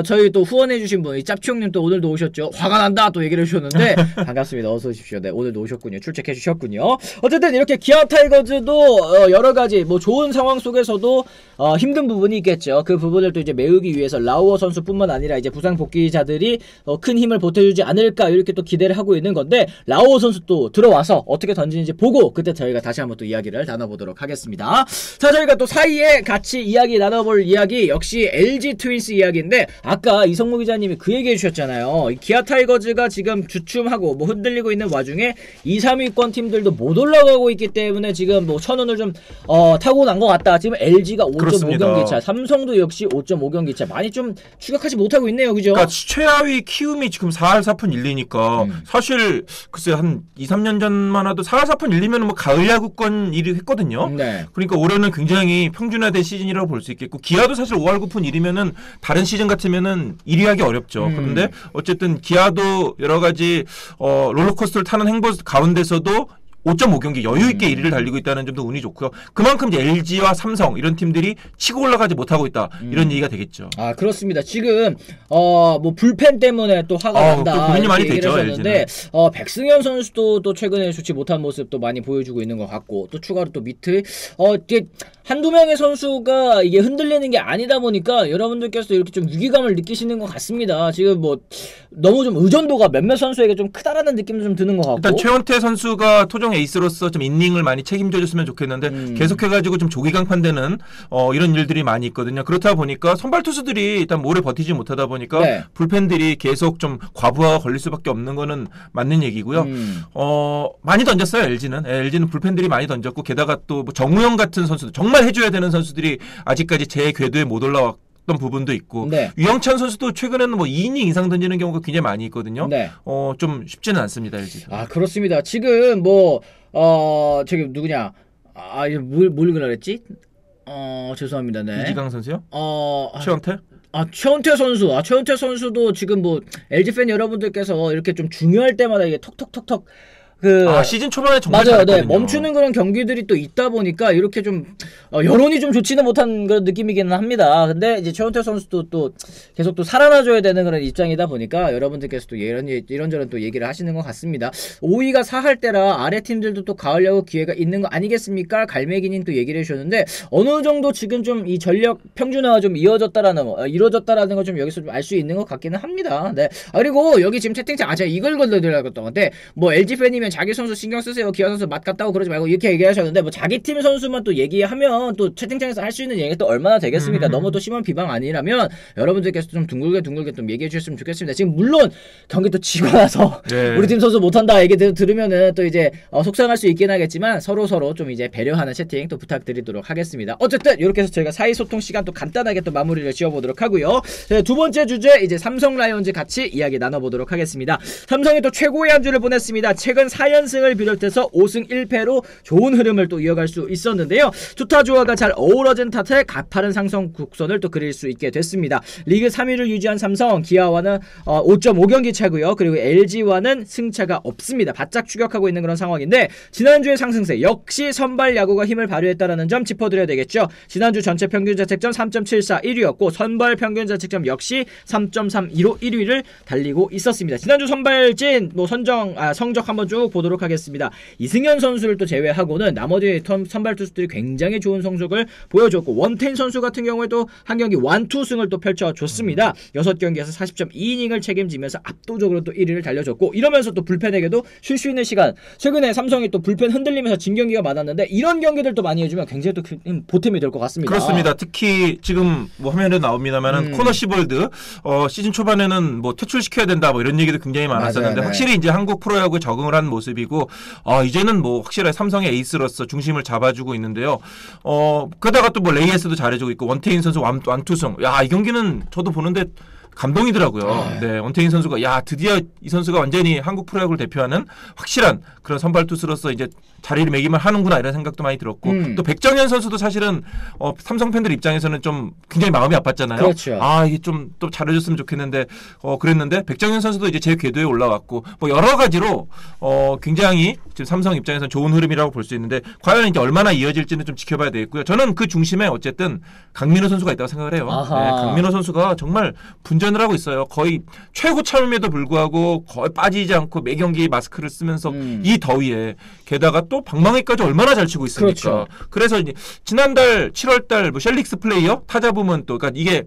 저희 또 후원해주신 분 짭치형님 또 오늘도 오셨죠. 화가 난다 또 얘기를 해주셨는데 반갑습니다. 어서 오십시오. 네, 오늘도 오셨군요. 출첵해주셨군요. 어쨌든 이렇게 기아 타이거즈도 여러가지 뭐 좋은 상황 속에서도 힘든 부분이 있겠죠. 그 부분을 또 이제 메우기 위해서 라우어 선수뿐만 아니라 이제 부상 복귀자들이 큰 힘을 보태주지 않을까 이렇게 또 기대를 하고 있는 건데 라우어 선수 또 들어와서 어떻게 던지는지 보고 그때 저희가 다시 한번 또 이야기를 나눠보도록 하겠습니다. 자, 저희가 또 사이에 같이 이야기 나눠볼 이야기 역시 역시 LG 트윈스 이야기인데 아까 이성무 기자님이 그 얘기해 주셨잖아요. 기아 타이거즈가 지금 주춤하고 뭐 흔들리고 있는 와중에 2, 3위권 팀들도 못 올라가고 있기 때문에 지금 뭐 천운을 좀 타고 난 것 같다. 지금 LG가 5.5경기 차, 삼성도 역시 5.5경기 차 많이 좀 추격하지 못하고 있네요. 그죠? 그러니까 최하위 키움이 지금 4할 4푼 1리니까 사실 글쎄 한 2, 3년 전만 해도 4할 4푼 1리면 뭐 가을 야구권 1위 했거든요. 네. 그러니까 올해는 굉장히 평준화된 시즌이라고 볼 수 있겠고 기아도 사실 5할 9푼 1이면은 다른 시즌 같으면은 1위 하기 어렵죠. 그런데 어쨌든 기아도 여러 가지 롤러코스터를 타는 행보 가운데서도 5.5경기 여유 있게 1위를 달리고 있다는 점도 운이 좋고요. 그만큼 이제 LG와 삼성 이런 팀들이 치고 올라가지 못하고 있다. 이런 얘기가 되겠죠. 아, 그렇습니다. 지금 뭐 불펜 때문에 또 화가 난다. 고민이 많이 되죠. 하셨는데 백승현 선수도 또 최근에 좋지 못한 모습도 많이 보여주고 있는 것 같고 또 추가로 또 밑에 이게 한두 명의 선수가 이게 흔들리는 게 아니다 보니까 여러분들께서도 이렇게 좀 위기감을 느끼시는 것 같습니다. 지금 뭐 너무 좀 의존도가 몇몇 선수에게 좀 크다라는 느낌도 좀 드는 것 같고. 일단 최원태 선수가 토종 에이스로서 좀 인닝을 많이 책임져줬으면 좋겠는데 계속해가지고 좀 조기 강판되는 이런 일들이 많이 있거든요. 그렇다 보니까 선발 투수들이 일단 오래 버티지 못하다 보니까 네. 불펜들이 계속 좀 과부하가 걸릴 수밖에 없는 거는 맞는 얘기고요. 많이 던졌어요. LG는 불펜들이 많이 던졌고 게다가 또 뭐 정우영 같은 선수들 정말 해줘야 되는 선수들이 아직까지 제 궤도에 못 올라왔. 부분도 있고 네. 유영찬 선수도 최근에는 뭐 2이닝 이상 던지는 경우가 굉장히 많이 있거든요. 네. 좀 쉽지는 않습니다. LG. 아, 그렇습니다. 지금 저기 누구냐? 이거 뭘 그랬지? 죄송합니다. 네. 이지강 선수요? 최원태? 최원태 선수. 최원태 선수도 지금 뭐 LG 팬 여러분들께서 이렇게 좀 중요할 때마다 이게 톡톡톡톡 시즌 초반에 정말 맞아요. 잘했거든요. 네, 멈추는 그런 경기들이 또 있다 보니까 이렇게 좀 여론이 좀 좋지는 못한 그런 느낌이기는 합니다. 근데 이제 최원태 선수도 또 계속 또 살아나줘야 되는 그런 입장이다 보니까 여러분들께서도 이런저런 또 얘기를 하시는 것 같습니다. 5위가 4할 때라 아래 팀들도 또 가을 야구 기회가 있는 거 아니겠습니까? 갈매기님 또 얘기를 해주셨는데 어느 정도 지금 좀 이 전력 평준화가 좀 이루어졌다라는 거 좀 여기서 좀 알 수 있는 것 같기는 합니다. 네. 그리고 여기 지금 채팅창 제가 이걸 걸려드려야겠던 건데 뭐 LG 팬이면 자기 선수 신경 쓰세요. 기아 선수 맛 같다고 그러지 말고 이렇게 얘기하셨는데 뭐 자기 팀 선수만 또 얘기하면 또 채팅창에서 할 수 있는 얘기가 또 얼마나 되겠습니까? 너무 또 심한 비방 아니라면 여러분들께서 좀 둥글게 좀 얘기해 주셨으면 좋겠습니다. 지금 물론 경기 또 지고 나서 네. 우리 팀 선수 못한다 얘기 들으면은 또 이제 속상할 수 있긴 하겠지만 서로 좀 이제 배려하는 채팅 또 부탁드리도록 하겠습니다. 어쨌든 이렇게 해서 저희가 사이 소통 시간 또 간단하게 또 마무리를 지어보도록 하고요. 두 번째 주제 이제 삼성 라이온즈 같이 이야기 나눠보도록 하겠습니다. 삼성이 또 최고의 한 주를 보냈습니다. 최근 4연승을 비롯해서 5승 1패로 좋은 흐름을 또 이어갈 수 있었는데요. 투타 조화가 잘 어우러진 탓에 가파른 상승 곡선을 또 그릴 수 있게 됐습니다. 리그 3위를 유지한 삼성, 기아와는 5.5경기 차고요. 그리고 LG와는 승차가 없습니다. 바짝 추격하고 있는 그런 상황인데 지난주의 상승세 역시 선발 야구가 힘을 발휘했다는 점 짚어드려야 되겠죠. 지난주 전체 평균 자책점 3.74 1위였고 선발 평균 자책점 역시 3.32로 1위를 달리고 있었습니다. 지난주 선발진 성적 한번 쭉 보도록 하겠습니다. 이승현 선수를 또 제외하고는 나머지 선발 투수들이 굉장히 좋은 성적을 보여줬고 원태인 선수 같은 경우에도 한 경기 완투승을 또 펼쳐줬습니다. 6경기에서 40.2이닝을 책임지면서 압도적으로 또 1위를 달려줬고 이러면서 또 불펜에게도 쉴 수 있는 시간 최근에 삼성이 또 불펜 흔들리면서 진 경기가 많았는데 이런 경기들도 많이 해주면 굉장히 또 보탬이 될 것 같습니다. 그렇습니다. 특히 지금 뭐 화면에 나옵니다만은 코너 시볼드 시즌 초반에는 뭐 퇴출시켜야 된다 뭐 이런 얘기도 굉장히 많았었는데 맞아요, 네. 확실히 이제 한국 프로야구에 적응을 한 모습이고 이제는 뭐 확실하게 삼성의 에이스로서 중심을 잡아주고 있는데요. 그러다가 또 뭐 레이에스도 잘해주고 있고 원태인 선수 완투승. 야, 이 경기는 저도 보는데 감동이더라고요. 네, 원태인 선수가 드디어 이 선수가 완전히 한국 프로야구를 대표하는 확실한 그런 선발 투수로서 이제 자리를 매기만 하는구나 이런 생각도 많이 들었고 또 백정현 선수도 사실은 삼성 팬들 입장에서는 좀 굉장히 마음이 아팠잖아요. 그렇죠. 이게 좀 또 잘해줬으면 좋겠는데 그랬는데 백정현 선수도 이제 제 궤도에 올라왔고 뭐 여러 가지로 굉장히 지금 삼성 입장에서는 좋은 흐름이라고 볼 수 있는데 과연 이제 얼마나 이어질지는 좀 지켜봐야 되겠고요. 저는 그 중심에 어쨌든 강민호 선수가 있다고 생각을 해요. 네, 강민호 선수가 정말 분전을 하고 있어요. 거의 최고 참임에도 불구하고 거의 빠지지 않고 매 경기 마스크를 쓰면서 이 더위에 게다가 또 방망이까지 얼마나 잘 치고 있습니까? 그렇죠. 그래서 이제 지난달 7월달 뭐 셸릭스 플레이어 타자 부문 또 그러니까 이게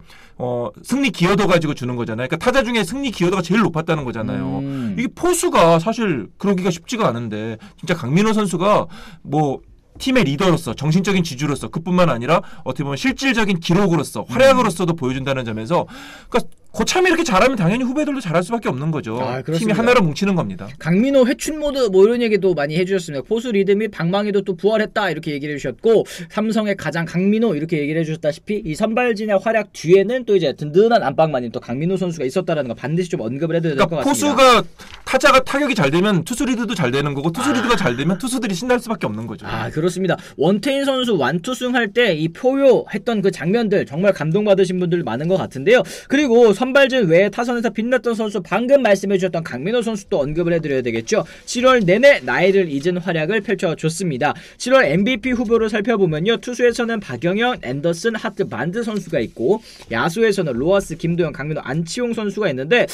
승리 기여도 가지고 주는 거잖아요. 그러니까 타자 중에 승리 기여도가 제일 높았다는 거잖아요. 이게 포수가 사실 그러기가 쉽지가 않은데 진짜 강민호 선수가 뭐 팀의 리더로서 정신적인 지주로서 그뿐만 아니라 어떻게 보면 실질적인 기록으로서 활약으로서도 보여준다는 점에서 그러니까 고참이 이렇게 잘하면 당연히 후배들도 잘할 수밖에 없는 거죠. 팀이 하나로 뭉치는 겁니다. 강민호 회춘 모드 뭐 이런 얘기도 많이 해주셨습니다. 포수 리드 및 방망이도 또 부활했다 이렇게 얘기를 해주셨고 삼성의 가장 강민호 이렇게 얘기를 해주셨다시피 이 선발진의 활약 뒤에는 또 이제 든든한 안방마님 또 강민호 선수가 있었다라는 거 반드시 좀 언급을 해둬야 될 것 같습니다. 포수가 타자가 타격이 잘 되면 투수 리드도 잘 되는 거고 투수 리드가 잘 되면 투수들이 신날 수밖에 없는 거죠. 그렇습니다. 원태인 선수 완투승 할 때 이 포효했던 그 장면들 정말 감동받으신 분들 많은 것 같은데요. 그리고 선발진 외에 타선에서 빛났던 선수 방금 말씀해주셨던 강민호 선수도 언급을 해드려야 되겠죠. 7월 내내 나이를 잊은 활약을 펼쳐줬습니다. 7월 MVP 후보를 살펴보면요. 투수에서는 박영영, 앤더슨, 하트, 반드 선수가 있고 야수에서는 로하스, 김도영, 강민호, 안치홍 선수가 있는데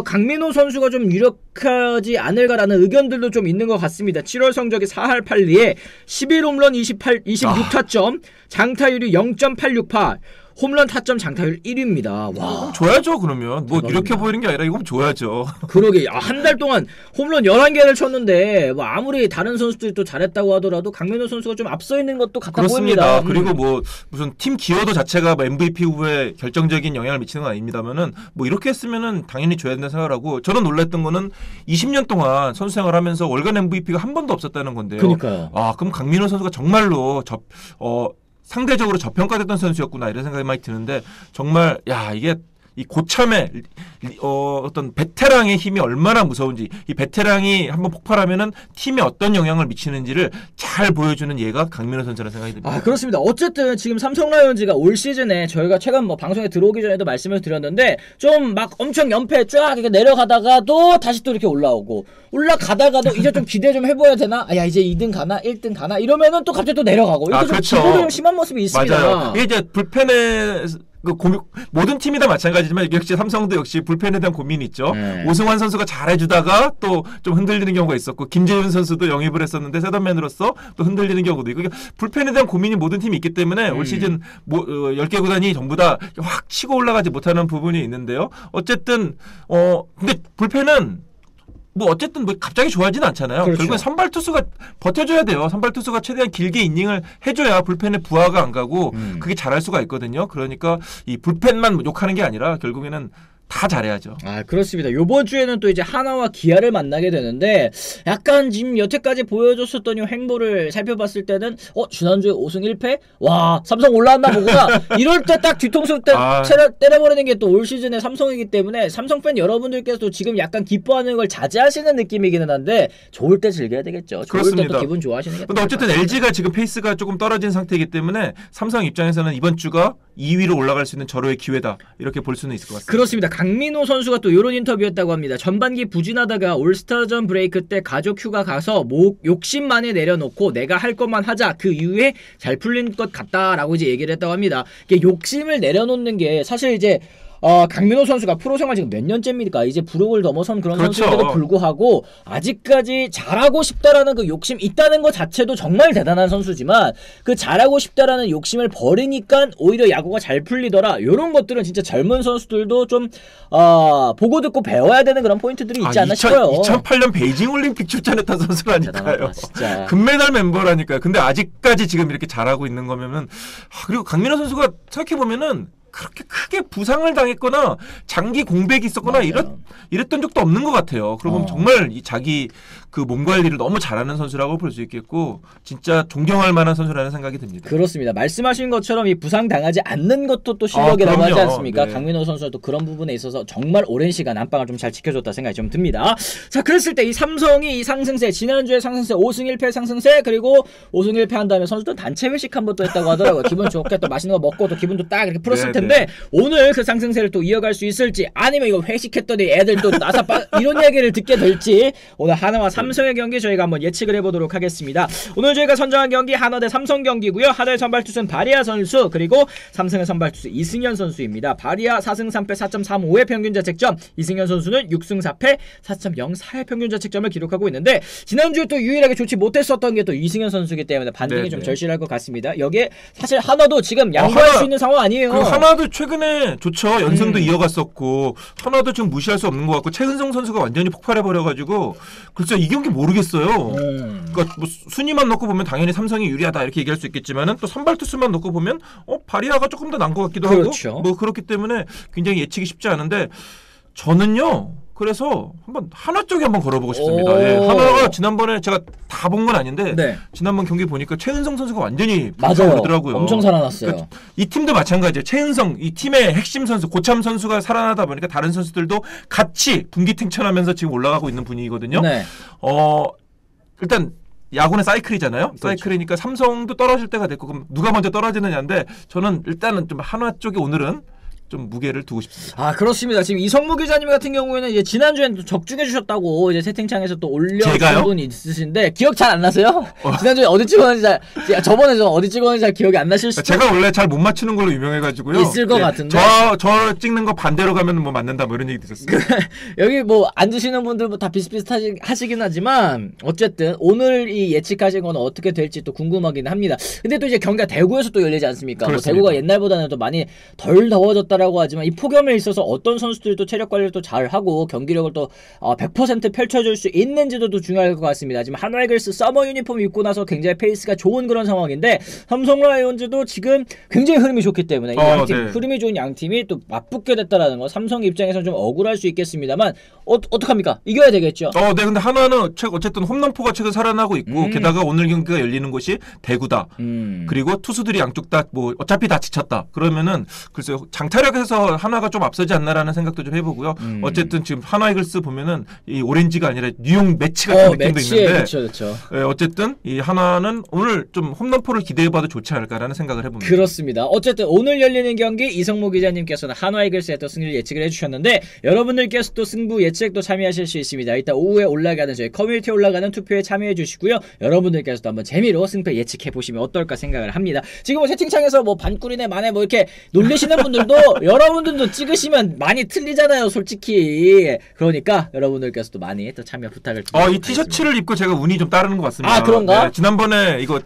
강민호 선수가 좀 유력하지 않을까라는 의견들도 좀 있는 것 같습니다. 7월 성적이 4할 8리에 11홈런 26타점, 장타율이 0.868, 홈런 타점 장타율 1위입니다. 와. 줘야죠, 그러면. 뭐, 이렇게 보이는 게 아니라 이건 줘야죠. 그러게. 한 달 동안 홈런 11개를 쳤는데, 뭐, 아무리 다른 선수들이 또 잘했다고 하더라도 강민호 선수가 좀 앞서 있는 것도 같아 그렇습니다. 보입니다. 그리고 뭐, 무슨 팀 기여도 자체가 뭐 MVP 후보에 결정적인 영향을 미치는 건 아닙니다만은, 뭐, 이렇게 했으면은 당연히 줘야 된다 생각을 하고, 저는 놀랐던 거는 20년 동안 선수 생활 하면서 월간 MVP가 한 번도 없었다는 건데요. 그러니까요. 그럼 강민호 선수가 정말로 상대적으로 저평가됐던 선수였구나 이런 생각이 많이 드는데 정말 이게 이 고참의 어떤 베테랑의 힘이 얼마나 무서운지 이 베테랑이 한번 폭발하면은 팀에 어떤 영향을 미치는지를 잘 보여주는 예가 강민호 선수라는 생각이 듭니다. 그렇습니다. 어쨌든 지금 삼성 라이온즈가 올 시즌에 저희가 최근 뭐 방송에 들어오기 전에도 말씀을 드렸는데 좀 막 엄청 연패 쫙 이렇게 내려가다가도 다시 또 이렇게 올라가다가도 이제 좀 기대 좀 해봐야 되나? 이제 2등 가나 1등 가나 이러면은 또 갑자기 또 내려가고 이렇게 좀 그렇죠. 기복이 좀 심한 모습이 있습니다. 맞아요. 이게 이제 불펜에 모든 팀이 다 마찬가지지만 역시 삼성도 역시 불펜에 대한 고민이 있죠. 오승환 선수가 잘해주다가 또 좀 흔들리는 경우가 있었고 김재윤 선수도 영입을 했었는데 세던맨으로서 또 흔들리는 경우도 있고 불펜에 대한 고민이 모든 팀이 있기 때문에 올 시즌 10개 구단이 전부 다 확 치고 올라가지 못하는 부분이 있는데요. 어쨌든 근데 불펜은 어쨌든 갑자기 좋아하지는 않잖아요. 그렇죠. 결국엔 선발 투수가 버텨줘야 돼요. 선발 투수가 최대한 길게 이닝을 해줘야 불펜에 부하가 안 가고 그게 잘할 수가 있거든요. 그러니까 이 불펜만 욕하는 게 아니라 결국에는 다 잘해야죠. 그렇습니다. 요번 주에는 또 이제 하나와 기아를 만나게 되는데 약간 지금 여태까지 보여줬었던 이 행보를 살펴봤을 때는 지난주에 5승 1패? 와 삼성 올라왔나 보구나. 이럴 때 딱 뒤통수 때려버리는 게 또 올 시즌의 삼성이기 때문에 삼성 팬 여러분들께서도 지금 약간 기뻐하는 걸 자제하시는 느낌이기는 한데 좋을 때 즐겨야 되겠죠. 좋을 때 또 기분 좋아하시는 게 근데 어쨌든 LG가 지금 페이스가 조금 떨어진 상태이기 때문에 삼성 입장에서는 이번 주가 2위로 올라갈 수 있는 절호의 기회다 이렇게 볼 수는 있을 것 같습니다. 그렇습니다. 강민호 선수가 또 이런 인터뷰했다고 합니다. 전반기 부진하다가 올스타전 브레이크 때 가족 휴가 가서 욕심만에 내려놓고 내가 할 것만 하자. 그 이후에 잘 풀린 것 같다라고 이제 얘기를 했다고 합니다. 이게 욕심을 내려놓는 게 사실 이제 강민호 선수가 프로생활 지금 몇 년째입니까? 이제 부록을 넘어선 그런 그렇죠. 선수인데도 불구하고 아직까지 잘하고 싶다라는 그 욕심 있다는 것 자체도 정말 대단한 선수지만 그 잘하고 싶다라는 욕심을 버리니까 오히려 야구가 잘 풀리더라. 이런 것들은 진짜 젊은 선수들도 좀 보고 듣고 배워야 되는 그런 포인트들이 있지 않나 싶어요. 2008년 베이징 올림픽 출전했던 선수라니까요. 대단하다, 진짜. 금메달 멤버라니까요. 근데 아직까지 지금 이렇게 잘하고 있는 거면은 그리고 강민호 선수가 생각해보면은 그렇게 크게 부상을 당했거나 장기 공백이 있었거나 이랬던 적도 없는 것 같아요. 그러고 보면 정말 자기 그 몸 관리를 너무 잘하는 선수라고 볼 수 있겠고 진짜 존경할 만한 선수라는 생각이 듭니다. 그렇습니다. 말씀하신 것처럼 이 부상 당하지 않는 것도 또 실력이라고 하지 않습니까? 네. 강민호 선수가 또 그런 부분에 있어서 정말 오랜 시간 안방을 좀 잘 지켜줬다 생각이 좀 듭니다. 자, 그랬을 때 이 삼성이 이 상승세 지난주에 상승세 5승 1패 상승세 그리고 5승 1패 한 다음에 선수들 단체 회식 한 번 또 했다고 하더라고요. 기분 좋게 또 맛있는 거 먹고 또 기분도 딱 이렇게 풀었을 텐데 오늘 그 상승세를 또 이어갈 수 있을지 아니면 이거 회식했더니 애들 또 나사 이런 얘기를 듣게 될지 오늘 하나와 삼성의 경기 저희가 한번 예측을 해보도록 하겠습니다. 오늘 저희가 선정한 경기 하나 대 삼성 경기고요. 하나의 선발투수는 바리아 선수 그리고 삼성의 선발투수 이승현 선수입니다. 바리아 4승 3패 4.35의 평균 자책점, 이승현 선수는 6승 4패 4.04의 평균 자책점을 기록하고 있는데 지난주에 또 유일하게 좋지 못했었던 게 또 이승현 선수이기 때문에 반등이 좀 절실할 것 같습니다. 여기에 사실 하나도 지금 양보할 수 있는 상황 아니에요. 하나도 최근에 좋죠. 연승도 이어갔었고 하나도 좀 무시할 수 없는 것 같고 최은성 선수가 완전히 폭발해버려가지고 글쎄 이 경기 모르겠어요. 그러니까 뭐 순위만 놓고 보면 당연히 삼성이 유리하다 이렇게 얘기할 수 있겠지만은 또 선발 투수만 놓고 보면 바리아가 조금 더 난 것 같기도 그렇죠. 하고 뭐 그렇기 때문에 굉장히 예측이 쉽지 않은데 저는요. 그래서 한번 한화 쪽에 한번 걸어보고 싶습니다. 예, 한화가 지난번에 제가 다 본 건 아닌데 네. 지난번 경기 보니까 최은성 선수가 완전히 맞아요. 그러더라고요. 엄청 살아났어요. 그러니까 이 팀도 마찬가지예요. 최은성 이 팀의 핵심 선수 고참 선수가 살아나다 보니까 다른 선수들도 같이 분기탱천하면서 지금 올라가고 있는 분위기거든요. 네. 일단 야구는 사이클이잖아요. 그렇죠. 사이클이니까 삼성도 떨어질 때가 됐고 그럼 누가 먼저 떨어지느냐인데 저는 일단은 좀 한화 쪽에 오늘은 좀 무게를 두고 싶습니다. 아 그렇습니다. 지금 이성무 기자님 같은 경우에는 이제 지난주에는 또 적중해 주셨다고 이제 채팅창에서 또 올려주신 분이 있으신데 기억 잘 안 나세요? 지난주에 어디 찍었는지 저번에 어디 찍었는지 잘 기억이 안 나실 수도 제가 원래 잘 못 맞추는 걸로 유명해가지고요. 있을 것 같은데 저 찍는 거 반대로 가면 뭐 맞는다 뭐 이런 얘기 들었어요. 여기 뭐 앉으시는 분들 다 비슷비슷하시긴 하지만 어쨌든 오늘 이 예측하신 건 어떻게 될지 또 궁금하긴 합니다. 근데 또 이제 경기가 대구에서 또 열리지 않습니까? 뭐 대구가 옛날보다는 또 많이 덜 더워졌다 라고 하지만 이 폭염에 있어서 어떤 선수들이 또 체력 관리를 또 잘하고 경기력을 또 100% 펼쳐줄 수 있는지도 또 중요할 것 같습니다. 지금 한화 이글스 서머 유니폼 입고 나서 굉장히 페이스가 좋은 그런 상황인데 삼성 라이온즈도 지금 굉장히 흐름이 좋기 때문에 이 양팀 네. 흐름이 좋은 양팀이 또 맞붙게 됐다라는 거 삼성 입장에서는 좀 억울할 수 있겠습니다만 어떡합니까? 이겨야 되겠죠. 네, 근데 한화는 어쨌든 홈런포가 최근 살아나고 있고 게다가 오늘 경기가 열리는 곳이 대구다. 그리고 투수들이 양쪽 다 뭐 어차피 다 지쳤다. 그러면은 글쎄요 장타력에서 한화가 좀 앞서지 않나라는 생각도 좀 해보고요. 어쨌든 지금 한화 이글스 보면은 이 오렌지가 아니라 뉴욕 매치 같은 느낌도 있는데. 그렇죠. 예, 어쨌든 이 한화는 오늘 좀 홈런포를 기대해봐도 좋지 않을까라는 생각을 해봅니다. 그렇습니다. 어쨌든 오늘 열리는 경기 이성무 기자님께서는 한화 이글스의 또 승리를 예측을 해주셨는데 여러분들께서 또 승부 예측도 참여하실 수 있습니다. 이따 오후에 올라가는 저희 커뮤니티에 올라가는 투표에 참여해 주시고요. 여러분들께서도 한번 재미로 승패 예측해 보시면 어떨까 생각을 합니다. 지금 뭐 채팅창에서 뭐 반꿀이네 마네 뭐 이렇게 놀리시는 분들도 여러분들도 찍으시면 많이 틀리잖아요, 솔직히. 그러니까 여러분들께서도 많이 또 참여 부탁을 드립니다. 이 티셔츠를 입고 제가 운이 좀 따르는 것 같습니다. 아, 그런가? 네, 지난번에 이거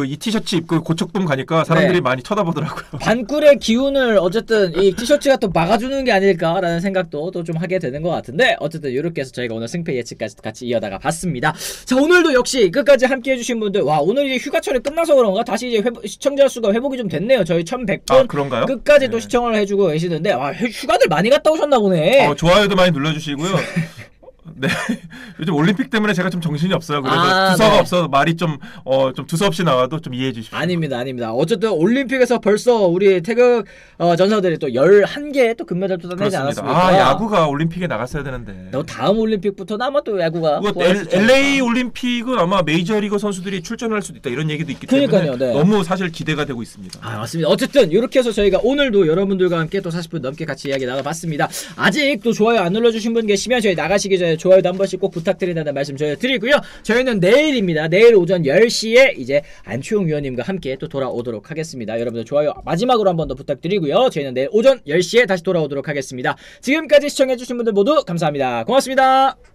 이 티셔츠 입고 고척돔 가니까 사람들이 네. 많이 쳐다보더라고요. 반꿀의 기운을 어쨌든 이 티셔츠가 또 막아주는 게 아닐까라는 생각도 또 좀 하게 되는 것 같은데 어쨌든 이렇게 해서 저희가 오늘 승패 예측까지 같이 이어다가 봤습니다. 자, 오늘도 역시 끝까지 함께 해주신 분들 와 오늘 이제 휴가철이 끝나서 그런가 다시 이제 시청자 수가 회복이 좀 됐네요. 저희 1100분 그런가요? 끝까지 또 네. 시청을 해주고 계시는데 와 휴가들 많이 갔다 오셨나 보네. 좋아요도 많이 눌러주시고요. 네. 요즘 올림픽 때문에 제가 좀 정신이 없어요. 그래서 두서가 네. 없어서 말이 좀 두서없이 나와도 좀 이해해 주십시오. 아닙니다. 어쨌든 올림픽에서 벌써 우리 태극 전사들이 또 11개 또 금메달도 따내지 않았습니까? 야구가 올림픽에 나갔어야 되는데. 다음 올림픽부터는 아마 또 야구가 LA 올림픽은 아마 메이저리거 선수들이 출전할 수도 있다 이런 얘기도 있기 때문에 그러니까요, 네. 너무 사실 기대가 되고 있습니다. 맞습니다. 어쨌든 이렇게 해서 저희가 오늘도 여러분들과 함께 또 40분 넘게 같이 이야기 나눠봤습니다. 아직 또 좋아요 안 눌러주신 분 계시면 저희 나가시기 전에 좋아요도 한 번씩 꼭 부탁드린다는 말씀 저희 드리고요. 저희는 내일입니다. 내일 오전 10시에 이제 안치홍 위원님과 함께 또 돌아오도록 하겠습니다. 여러분들 좋아요 마지막으로 한 번 더 부탁드리고요. 저희는 내일 오전 10시에 다시 돌아오도록 하겠습니다. 지금까지 시청해주신 분들 모두 감사합니다. 고맙습니다.